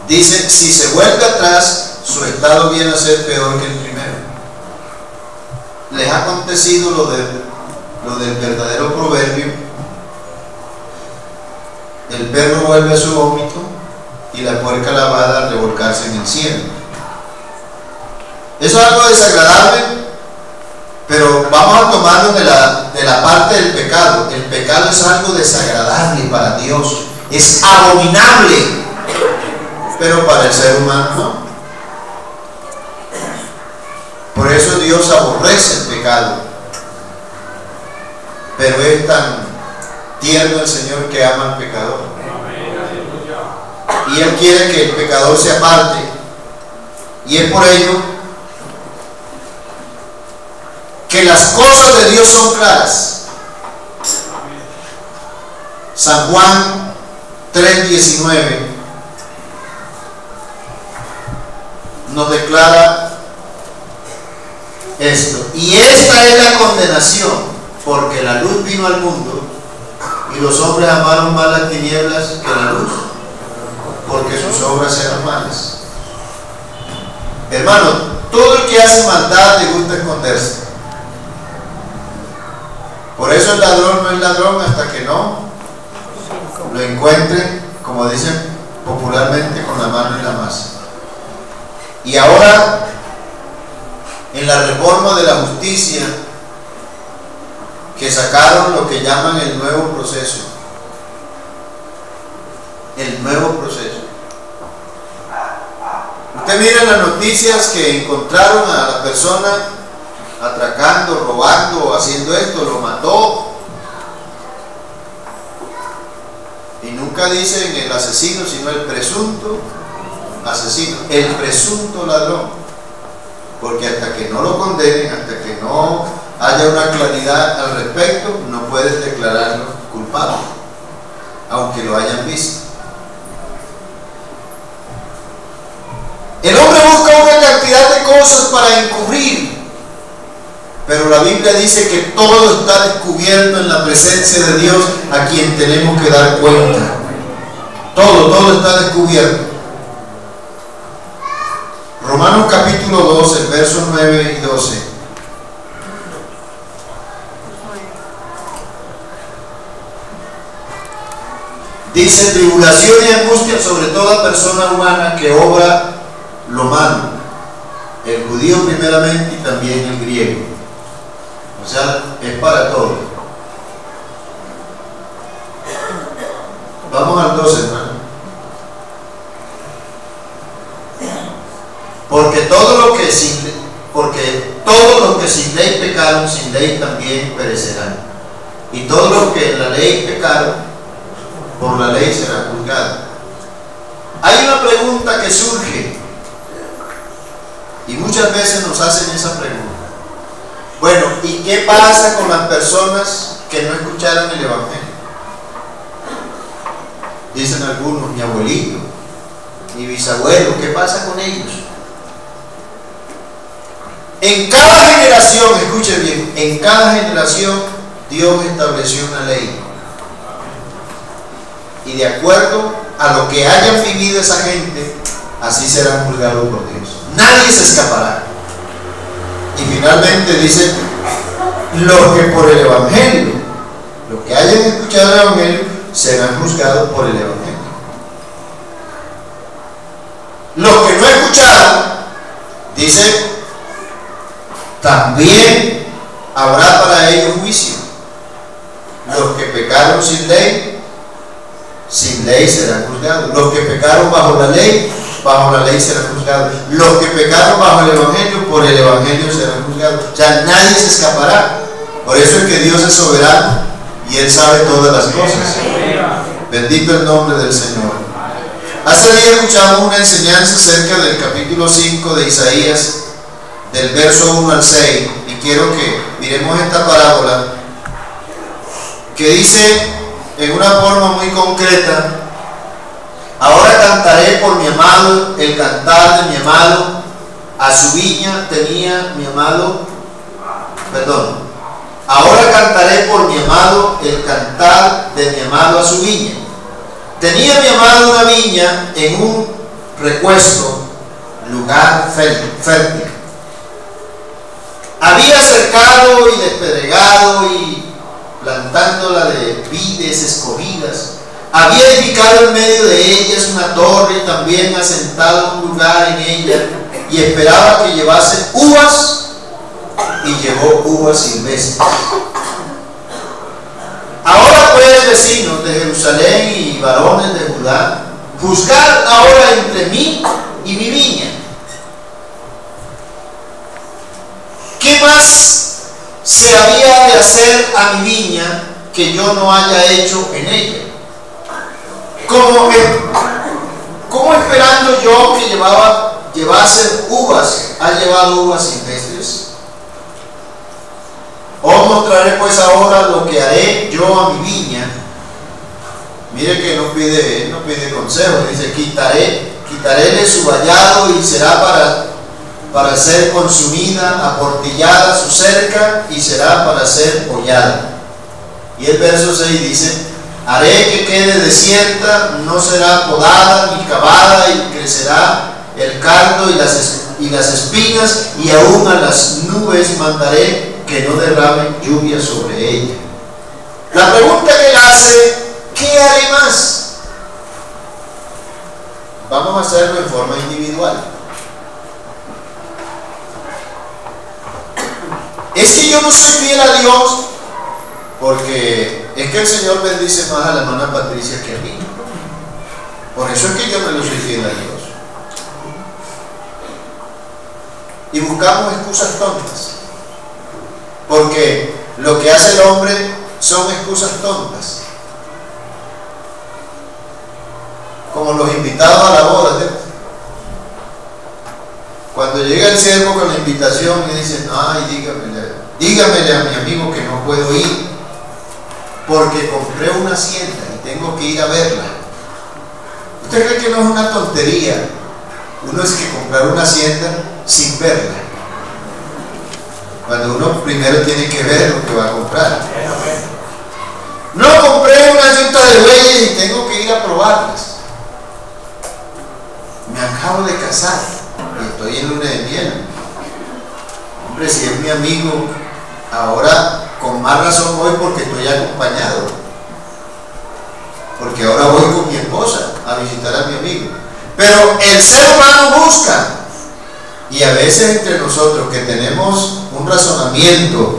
Dice: si se vuelve atrás, su estado viene a ser peor que el primero. Les ha acontecido lo del verdadero proverbio: el perro vuelve a su vómito y la puerca lavada a revolcarse en el cielo. Eso es algo desagradable, pero vamos a tomarlo de la parte del pecado. El pecado es algo desagradable para Dios, es abominable, pero para el ser humano no. Por eso Dios aborrece el pecado, pero es tan tierno el Señor que ama al pecador, y Él quiere que el pecador se aparte, y es por ello que las cosas de Dios son claras. San Juan 3:19 nos declara esto: y esta es la condenación, porque la luz vino al mundo y los hombres amaron más las tinieblas que la luz, porque sus obras eran malas. Hermano, todo el que hace maldad le gusta esconderse. Por eso el ladrón no es ladrón hasta que no lo encuentre, como dicen popularmente, con la mano en la masa. Y ahora, en la reforma de la justicia, que sacaron lo que llaman el nuevo proceso. El nuevo proceso. Usted mira en las noticias que encontraron a la persona atracando, robando, haciendo esto, lo mató. Y nunca dicen el asesino, sino el presunto asesino, el presunto ladrón, porque hasta que no lo condenen, hasta que no haya una claridad al respecto, no puedes declararlo culpable, aunque lo hayan visto. El hombre busca una cantidad de cosas para encubrir, pero la Biblia dice que todo está descubierto en la presencia de Dios, a quien tenemos que dar cuenta. Todo está descubierto. Romanos capítulo 2, el verso 9 y 12. Dice: tribulación y angustia sobre toda persona humana que obra lo malo, el judío primeramente y también el griego. O sea, es para todos. Vamos al 12, hermano. Porque todos los que sin ley pecaron, sin ley también perecerán. Y todos los que en la ley pecaron, por la ley serán juzgados. Hay una pregunta que surge, y muchas veces nos hacen esa pregunta. Bueno, ¿y qué pasa con las personas que no escucharon el Evangelio? Dicen algunos: mi abuelito, mi bisabuelo, ¿qué pasa con ellos? En cada generación, escuchen bien, en cada generación Dios estableció una ley, y de acuerdo a lo que hayan vivido esa gente, así serán juzgados por Dios. Nadie se escapará. Y finalmente dice: los que por el Evangelio, los que hayan escuchado el Evangelio, serán juzgados por el Evangelio. Los que no escucharon, dice, también habrá para ellos juicio. Los que pecaron sin ley serán juzgados. Los que pecaron bajo la ley serán juzgados. Los que pecaron bajo el Evangelio, por el Evangelio serán juzgados. O sea, nadie se escapará. Por eso es que Dios es soberano y Él sabe todas las cosas. Bendito el nombre del Señor. Hace día escuchamos una enseñanza acerca del capítulo 5 de Isaías, del verso 1 al 6, y quiero que miremos esta parábola que dice en una forma muy concreta: ahora cantaré por mi amado el cantar de mi amado, a su viña tenía mi amado, ahora cantaré por mi amado el cantar de mi amado a su viña. Tenía mi amado una viña en un recuesto, lugar fértil. Había cercado y despedregado y plantándola de vides escogidas. Había edificado en medio de ellas una torre, y también asentado un lugar en ella, y esperaba que llevase uvas, y llevó uvas silvestres. Ahora pues, vecinos de Jerusalén y varones de Judá, juzgad ahora entre mí y mi viña. ¿Qué más se había de hacer a mi viña que yo no haya hecho en ella? ¿Cómo esperando yo que llevase uvas, ha llevado uvas silvestres? Os mostraré pues ahora lo que haré yo a mi viña. Mire que no pide consejo, dice: quitaréle su vallado y será para ser consumida, aportillada su cerca y será para ser hollada. Y el verso 6 dice: haré que quede desierta, no será podada ni cavada, y crecerá el cardo y las espinas, y aún a las nubes mandaré que no derramen lluvia sobre ella. La pregunta que él hace: ¿qué haré más? Vamos a hacerlo en forma individual. Es que yo no soy fiel a Dios, porque es que el Señor bendice más a la hermana Patricia que a mí. Por eso es que yo no le soy fiel a Dios. Y buscamos excusas tontas, porque lo que hace el hombre son excusas tontas, como los invitados a la boda, Cuando llega el siervo con la invitación y dicen, ay, dígamele a mi amigo que no puedo ir, porque compré una hacienda y tengo que ir a verla. ¿Usted cree que no es una tontería? Uno es que comprar una hacienda sin verla, cuando uno primero tiene que ver lo que va a comprar. No, compré una yunta de bueyes y tengo que ir a probarlas. Me acabo de casar y estoy en luna de miel. Hombre, si es mi amigo, ahora con más razón voy porque estoy acompañado. Porque ahora voy con mi esposa a visitar a mi amigo. Pero el ser humano busca, y a veces entre nosotros que tenemos un razonamiento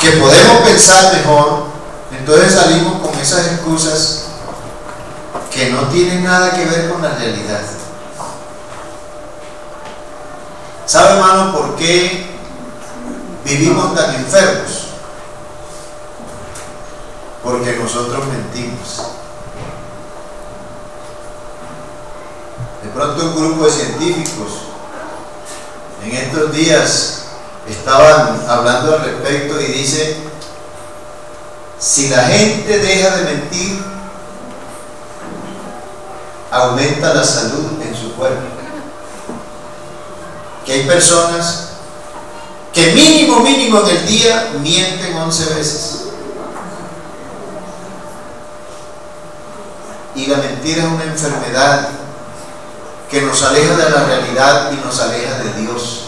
que podemos pensar mejor, entonces salimos con esas excusas que no tienen nada que ver con la realidad. ¿Sabe, hermano, por qué vivimos tan enfermos? Porque nosotros mentimos. De pronto un grupo de científicos en estos días estaban hablando al respecto y dice, si la gente deja de mentir, aumenta la salud en su cuerpo. Que hay personas que mínimo en el día mienten 11 veces. Y la mentira es una enfermedad que nos aleja de la realidad y nos aleja de Dios.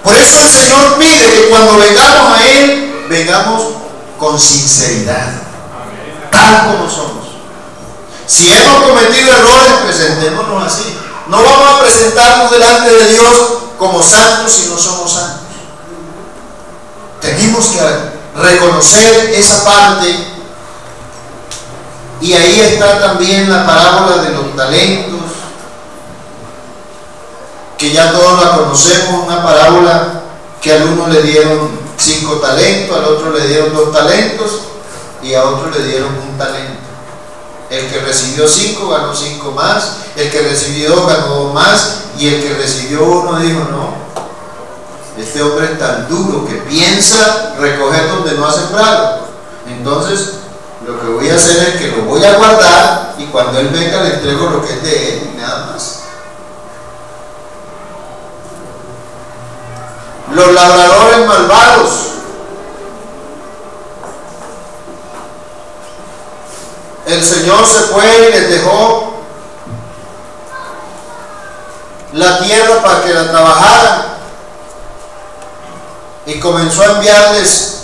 Por eso el Señor pide que cuando vengamos a Él, vengamos con sinceridad, tal como somos. Si hemos cometido errores, presentémonos así. No vamos a presentarnos delante de Dios como santos si no somos santos. Tenemos que reconocer esa parte. Y ahí está también la parábola de los talentos, que ya todos la conocemos, una parábola que al uno le dieron 5 talentos, al otro le dieron 2 talentos y a otro le dieron 1 talento. El que recibió 5 ganó 5 más, el que recibió 2 ganó 2 más, y el que recibió 1 dijo, no, este hombre es tan duro que piensa recoger donde no ha sembrado. Entonces lo que voy a hacer es que lo voy a guardar y cuando él venga le entrego lo que es de él y nada más. Los labradores malvados, el Señor se fue y les dejó la tierra para que la trabajaran y comenzó a enviarles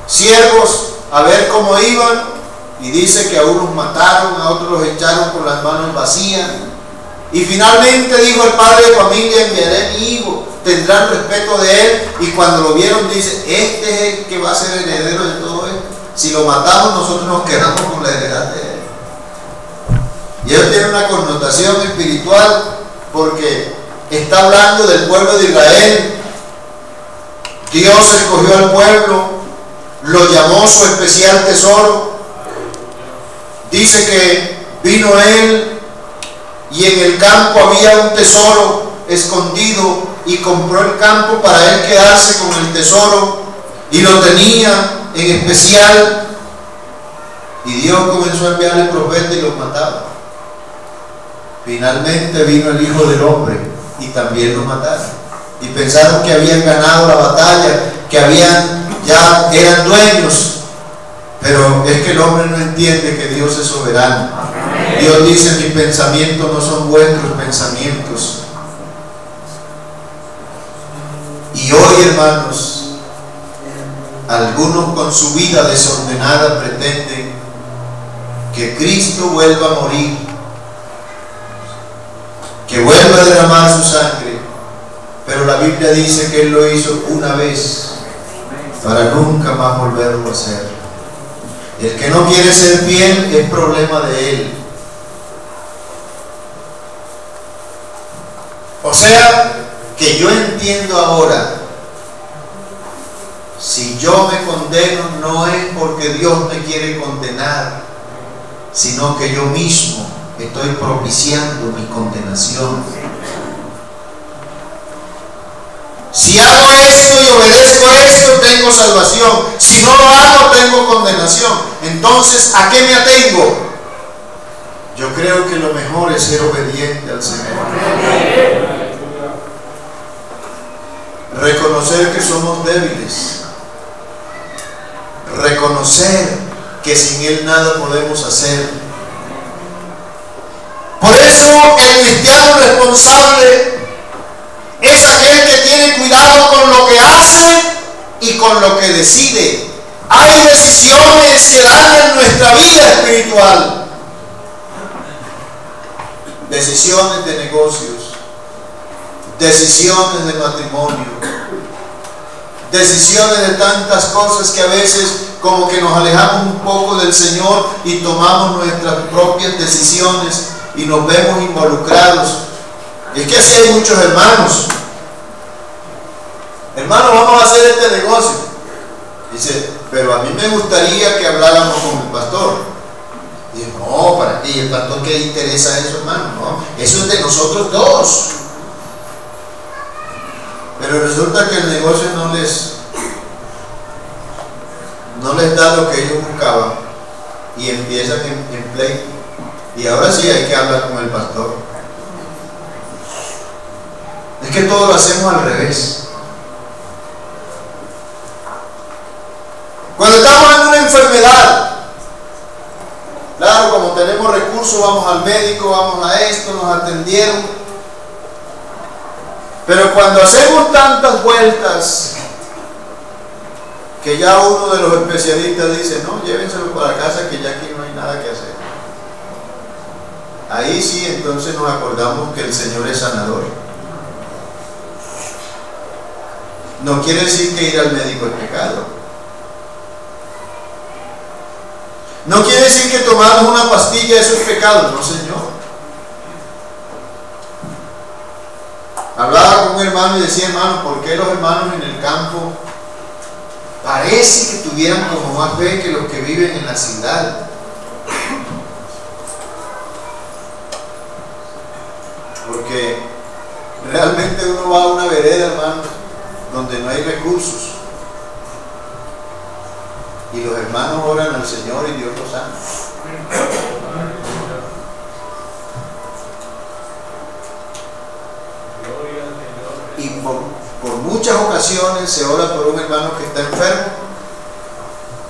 siervos a ver cómo iban, y dice que a unos mataron, a otros los echaron con las manos vacías, y finalmente dijo el padre de familia, enviaré a mi hijo, tendrán respeto de él, y cuando lo vieron dice, este es el que va a ser heredero de todo esto, si lo matamos nosotros nos quedamos con la heredad de él. Y eso tiene una connotación espiritual porque está hablando del pueblo de Israel. Dios escogió al pueblo, lo llamó su especial tesoro. Dice que vino él y en el campo había un tesoro escondido y compró el campo para él quedarse con el tesoro y lo tenía en especial, y Dios comenzó a enviar el profeta y los mataba. Finalmente vino el Hijo del Hombre y también lo mataron, y pensaron que habían ganado la batalla, que ya eran dueños, pero es que el hombre no entiende que Dios es soberano. Dios dice, mis pensamientos no son vuestros pensamientos. Y hoy, hermanos, algunos con su vida desordenada pretenden que Cristo vuelva a morir, que vuelva a derramar su sangre, pero la Biblia dice que Él lo hizo una vez para nunca más volverlo a hacer. El que no quiere ser fiel es problema de él. O sea, que yo entiendo ahora, si yo me condeno no es porque Dios me quiere condenar, sino que yo mismo estoy propiciando mi condenación. Si hago esto y obedezco esto, tengo salvación. Si no lo hago, tengo condenación. Entonces, ¿a qué me atengo? Yo creo que lo mejor es ser obediente al Señor. Reconocer que somos débiles. Reconocer que sin Él nada podemos hacer. Por eso el cristiano responsable es aquel que tiene cuidado con lo que hace y con lo que decide. Hay decisiones que dañan nuestra vida espiritual. Decisiones de negocios, decisiones de matrimonio, decisiones de tantas cosas que a veces como que nos alejamos un poco del Señor y tomamos nuestras propias decisiones y nos vemos involucrados. Es que así hay muchos hermanos. Hermano, vamos a hacer este negocio. Dice, pero a mí me gustaría que habláramos con el pastor. Dice, no, ¿para qué? ¿El pastor qué le interesa eso, hermano? No, eso es de nosotros dos. Pero resulta que el negocio no les da lo que ellos buscaban y empiezan en pleito. Y ahora sí hay que hablar con el pastor. Es que todo lo hacemos al revés. Cuando estamos en una enfermedad, claro, como tenemos recursos, vamos al médico, vamos a esto, nos atendieron. Pero cuando hacemos tantas vueltas, que ya uno de los especialistas dice, no, llévenselo para casa que ya aquí no hay nada que hacer. Ahí sí, entonces nos acordamos que el Señor es sanador. No quiere decir que ir al médico es pecado. No quiere decir que tomarnos una pastilla eso es pecado, no, señor. Hablaba con un hermano y decía, hermano, ¿por qué los hermanos en el campo parece que tuvieran como más fe que los que viven en la ciudad? Porque realmente uno va a una vereda, hermano, donde no hay recursos. Y los hermanos oran al Señor y Dios los sana. Y por muchas ocasiones se ora por un hermano que está enfermo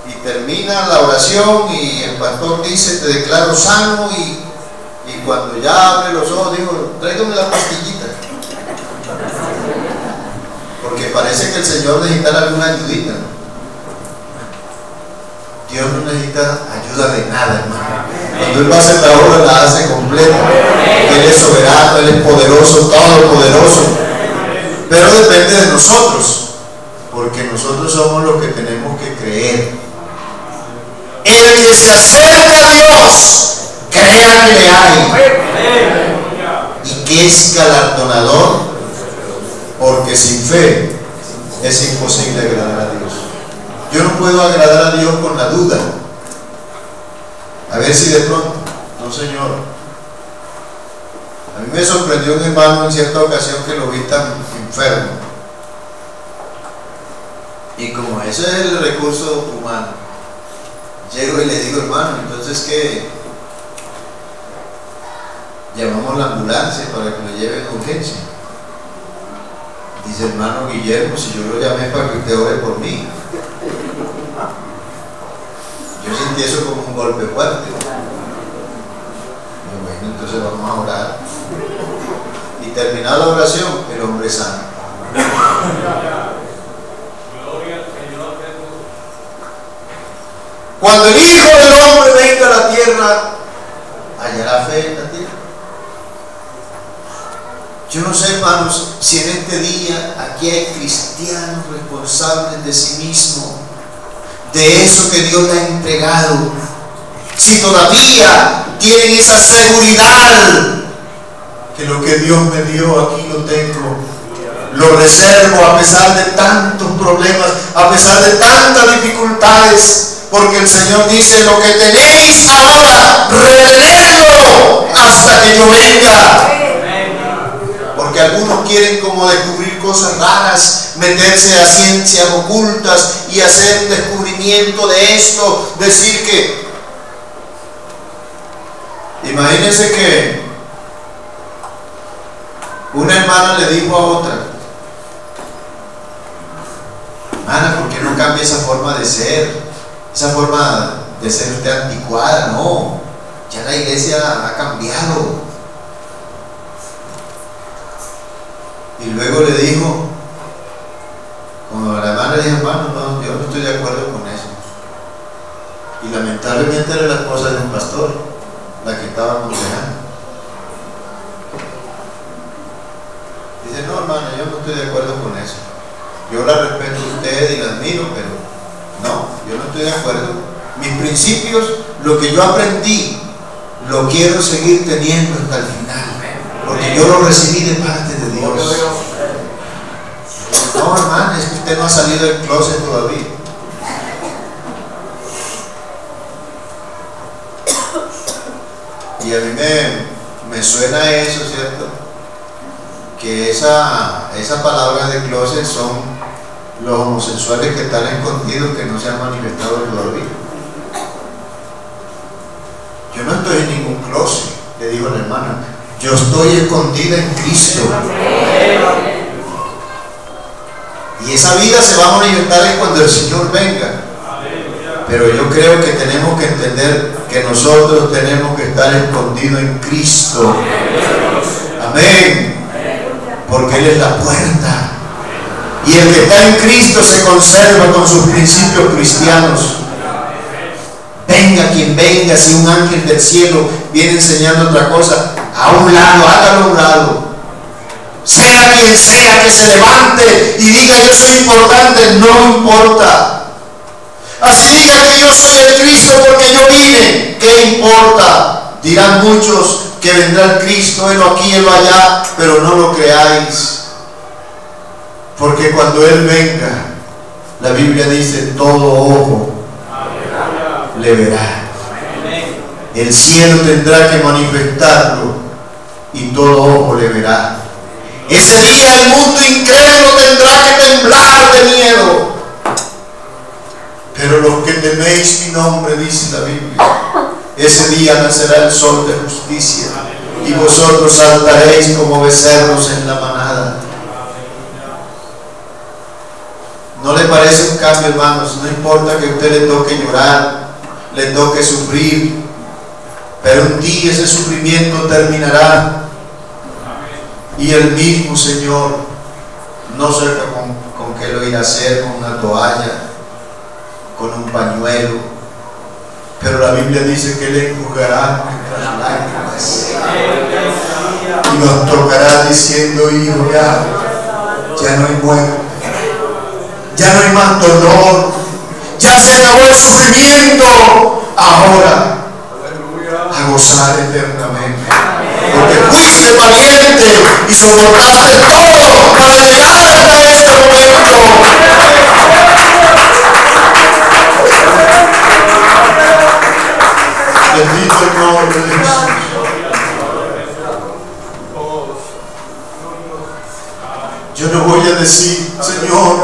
y termina la oración y el pastor dice, te declaro sano, y cuando ya abre los ojos dijo, tráigame la pastillita. Porque parece que el Señor necesita alguna ayudita, ¿no? Dios no necesita ayuda de nada, hermano. Cuando Él va a hacer la obra, la hace completa. Él es soberano, Él es poderoso, todopoderoso. Pero depende de nosotros, porque nosotros somos los que tenemos que creer. El que se acerca a Dios, crea que le hay y que es galardonador, porque sin fe es imposible agradar a Dios. Yo no puedo agradar a Dios con la duda. A ver si de pronto, no, señor. A mí me sorprendió un hermano en cierta ocasión que lo vi tan enfermo. Y como ese es el recurso humano, llego y le digo, hermano, entonces ¿qué? Llamamos la ambulancia para que lo lleven a urgencia. Dice, hermano Guillermo, si yo lo llamé para que usted ore por mí. Yo sentí eso como un golpe fuerte. Bueno, entonces vamos a orar. Y terminada la oración, el hombre sano. Cuando el Hijo del Hombre venga a la tierra, hallará fe en la tierra. Yo no sé, hermanos, si en este día aquí hay cristianos responsables de sí mismos, de eso que Dios le ha entregado. Si todavía tienen esa seguridad que lo que Dios me dio aquí lo tengo, lo reservo a pesar de tantos problemas, a pesar de tantas dificultades, porque el Señor dice: lo que tenéis ahora, retenedlo hasta que yo venga. Porque algunos quieren como descubrir cosas raras, meterse a ciencias ocultas y hacer un descubrimiento de esto, decir que... Imagínense que una hermana le dijo a otra: hermana, ¿por qué no cambia esa forma de ser? Esa forma de ser usted anticuada. No, ya la iglesia ha cambiado. Y luego le dijo, cuando la hermana le dijo: hermano, no, yo no estoy de acuerdo con eso. Y lamentablemente era la esposa de un pastor la que estaba aconsejando. Dice: no, hermano, yo no estoy de acuerdo con eso. Yo la respeto a usted y la admiro, pero no, yo no estoy de acuerdo. Mis principios, lo que yo aprendí, lo quiero seguir teniendo hasta el final, porque yo lo recibí de parte de Dios. No, hermano, es que usted no ha salido del closet todavía. Y a mí me suena eso, ¿cierto? Que esa palabra de closet son los homosexuales que están escondidos, que no se han manifestado todavía. Yo no estoy en ningún closet, le digo a la hermana. Yo estoy escondida en Cristo. Y esa vida se va a manifestar cuando el Señor venga. Pero yo creo que tenemos que entender que nosotros tenemos que estar escondidos en Cristo. Amén. Porque Él es la puerta. Y el que está en Cristo se conserva con sus principios cristianos. Venga quien venga, si un ángel del cielo viene enseñando otra cosa, a un lado, hágalo a un lado. Sea quien sea que se levante y diga: yo soy importante, no importa. Así diga que yo soy el Cristo porque yo vine, ¿qué importa? Dirán muchos que vendrá el Cristo, helo aquí, helo allá, pero no lo creáis. Porque cuando Él venga, la Biblia dice: todo ojo le verá. El cielo tendrá que manifestarlo y todo ojo le verá. Ese día el mundo incrédulo tendrá que temblar de miedo. Pero los que teméis mi nombre, dice la Biblia, ese día nacerá el sol de justicia y vosotros saltaréis como becerros en la manada. ¿No le parece un cambio, hermanos? No importa que a usted le toque llorar, le toque sufrir, pero un día ese sufrimiento terminará y el mismo Señor, no sé con qué lo irá a hacer, con una toalla, con un pañuelo, pero la Biblia dice que Él enjugará nuestras lágrimas y nos tocará diciendo: hijo, ya no hay muerte, ya no hay más dolor, ya se acabó el sufrimiento, ahora a gozar eternamente, porque fuiste valiente y soportaste todo para llegar hasta este momento. Bendito el nombre de Jesús. Yo no voy a decir: Señor,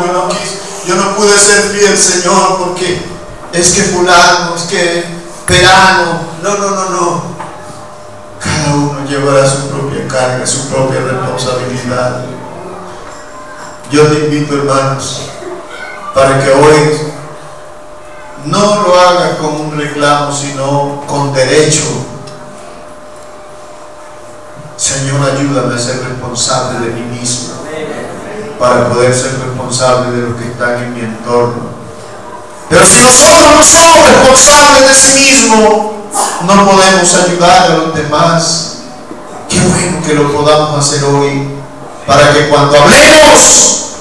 yo no pude ser fiel, Señor, porque es que fulano, es que perano. No. Cada uno llevará su propia carga, su propia responsabilidad. Yo te invito, hermanos, para que hoy no lo hagas con un reclamo, sino con derecho. Señor, ayúdame a ser responsable de mí mismo, para poder ser responsable de los que están en mi entorno. Pero si nosotros no somos responsables de sí mismos, no podemos ayudar a los demás. Qué bueno que lo podamos hacer hoy, para que cuando hablemos,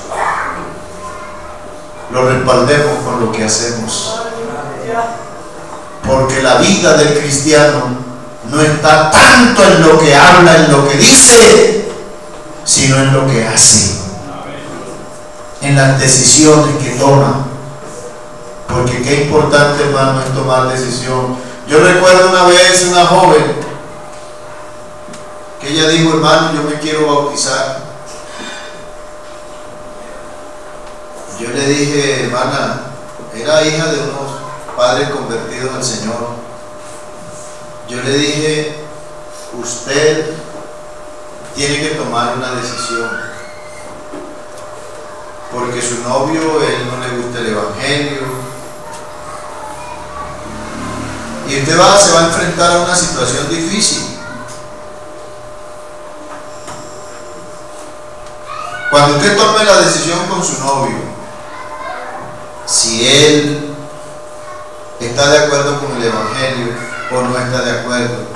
lo respaldemos con lo que hacemos. Porque la vida del cristiano no está tanto en lo que habla, en lo que dice, sino en lo que hace, en las decisiones que toma. Porque qué importante, hermano, es tomar decisión. Yo recuerdo una vez una joven que ella dijo: hermano, yo me quiero bautizar. Yo le dije: hermana, era hija de unos padres convertidos al Señor. Yo le dije: usted tiene que tomar una decisión, porque su novio, él no le gusta el evangelio, y usted se va a enfrentar a una situación difícil. Cuando usted tome la decisión con su novio, si él está de acuerdo con el evangelio o no está de acuerdo,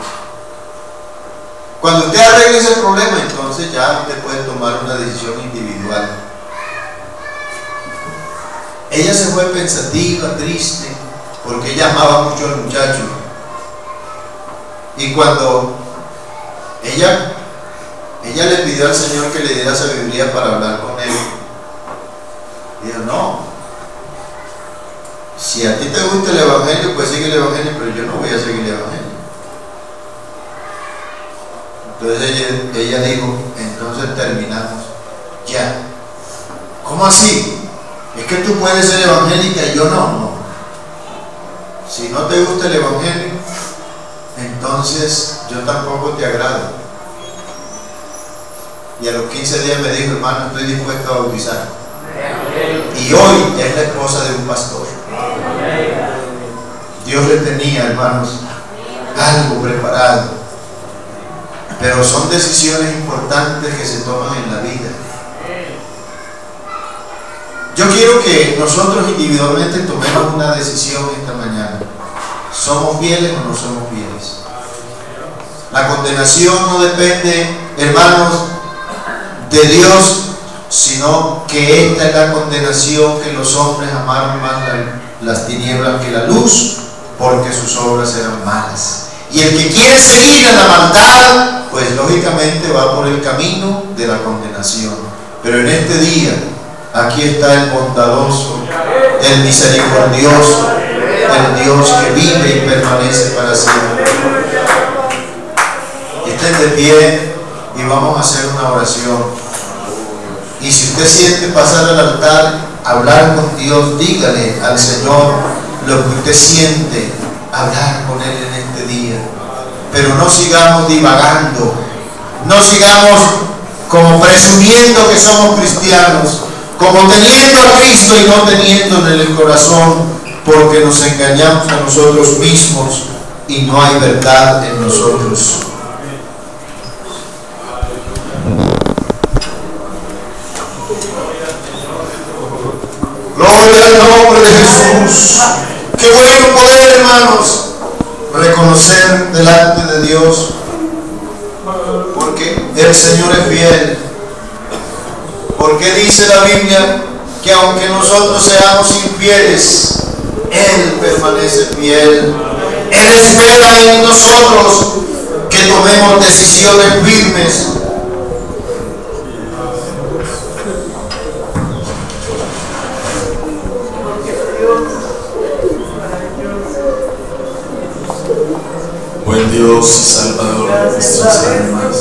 cuando usted arregle ese problema, entonces ya usted puede tomar una decisión individual. Ella se fue pensativa, triste, porque ella amaba mucho al muchacho. Y cuando ella le pidió al Señor que le diera sabiduría para hablar con él, dijo: no, si a ti te gusta el evangelio, pues sigue el evangelio, pero yo no voy a seguir el evangelio. Entonces ella dijo: entonces terminamos ya. ¿Cómo así? Es que tú puedes ser evangélica y yo no. Si no te gusta el evangelio, entonces yo tampoco te agrado. Y a los 15 días me dijo: hermano, estoy dispuesto a bautizar. Y hoy es la esposa de un pastor. Dios le tenía, hermanos, algo preparado. Pero son decisiones importantes que se toman en la vida. Yo quiero que nosotros individualmente tomemos una decisión esta mañana. ¿Somos fieles o no somos fieles? La condenación no depende, hermanos, de Dios, sino que esta es la condenación, que los hombres amaron más las tinieblas que la luz, porque sus obras eran malas. Y el que quiere seguir en la maldad, pues lógicamente va por el camino de la condenación. Pero en este día, aquí está el bondadoso, el misericordioso, el Dios que vive y permanece para siempre. Estén de pie y vamos a hacer una oración. Y si usted siente pasar al altar, hablar con Dios, dígale al Señor lo que usted siente, hablar con Él en este día. Pero no sigamos divagando, no sigamos como presumiendo que somos cristianos, como teniendo a Cristo y no teniéndolo en el corazón, porque nos engañamos a nosotros mismos y no hay verdad en nosotros. Gloria al nombre de Jesús. Qué bueno poder, hermanos, reconocer delante de Dios, porque el Señor es fiel. Porque dice la Biblia que aunque nosotros seamos infieles, Él permanece fiel. Él espera en nosotros que tomemos decisiones firmes. Buen Dios y Salvador de nuestras almas,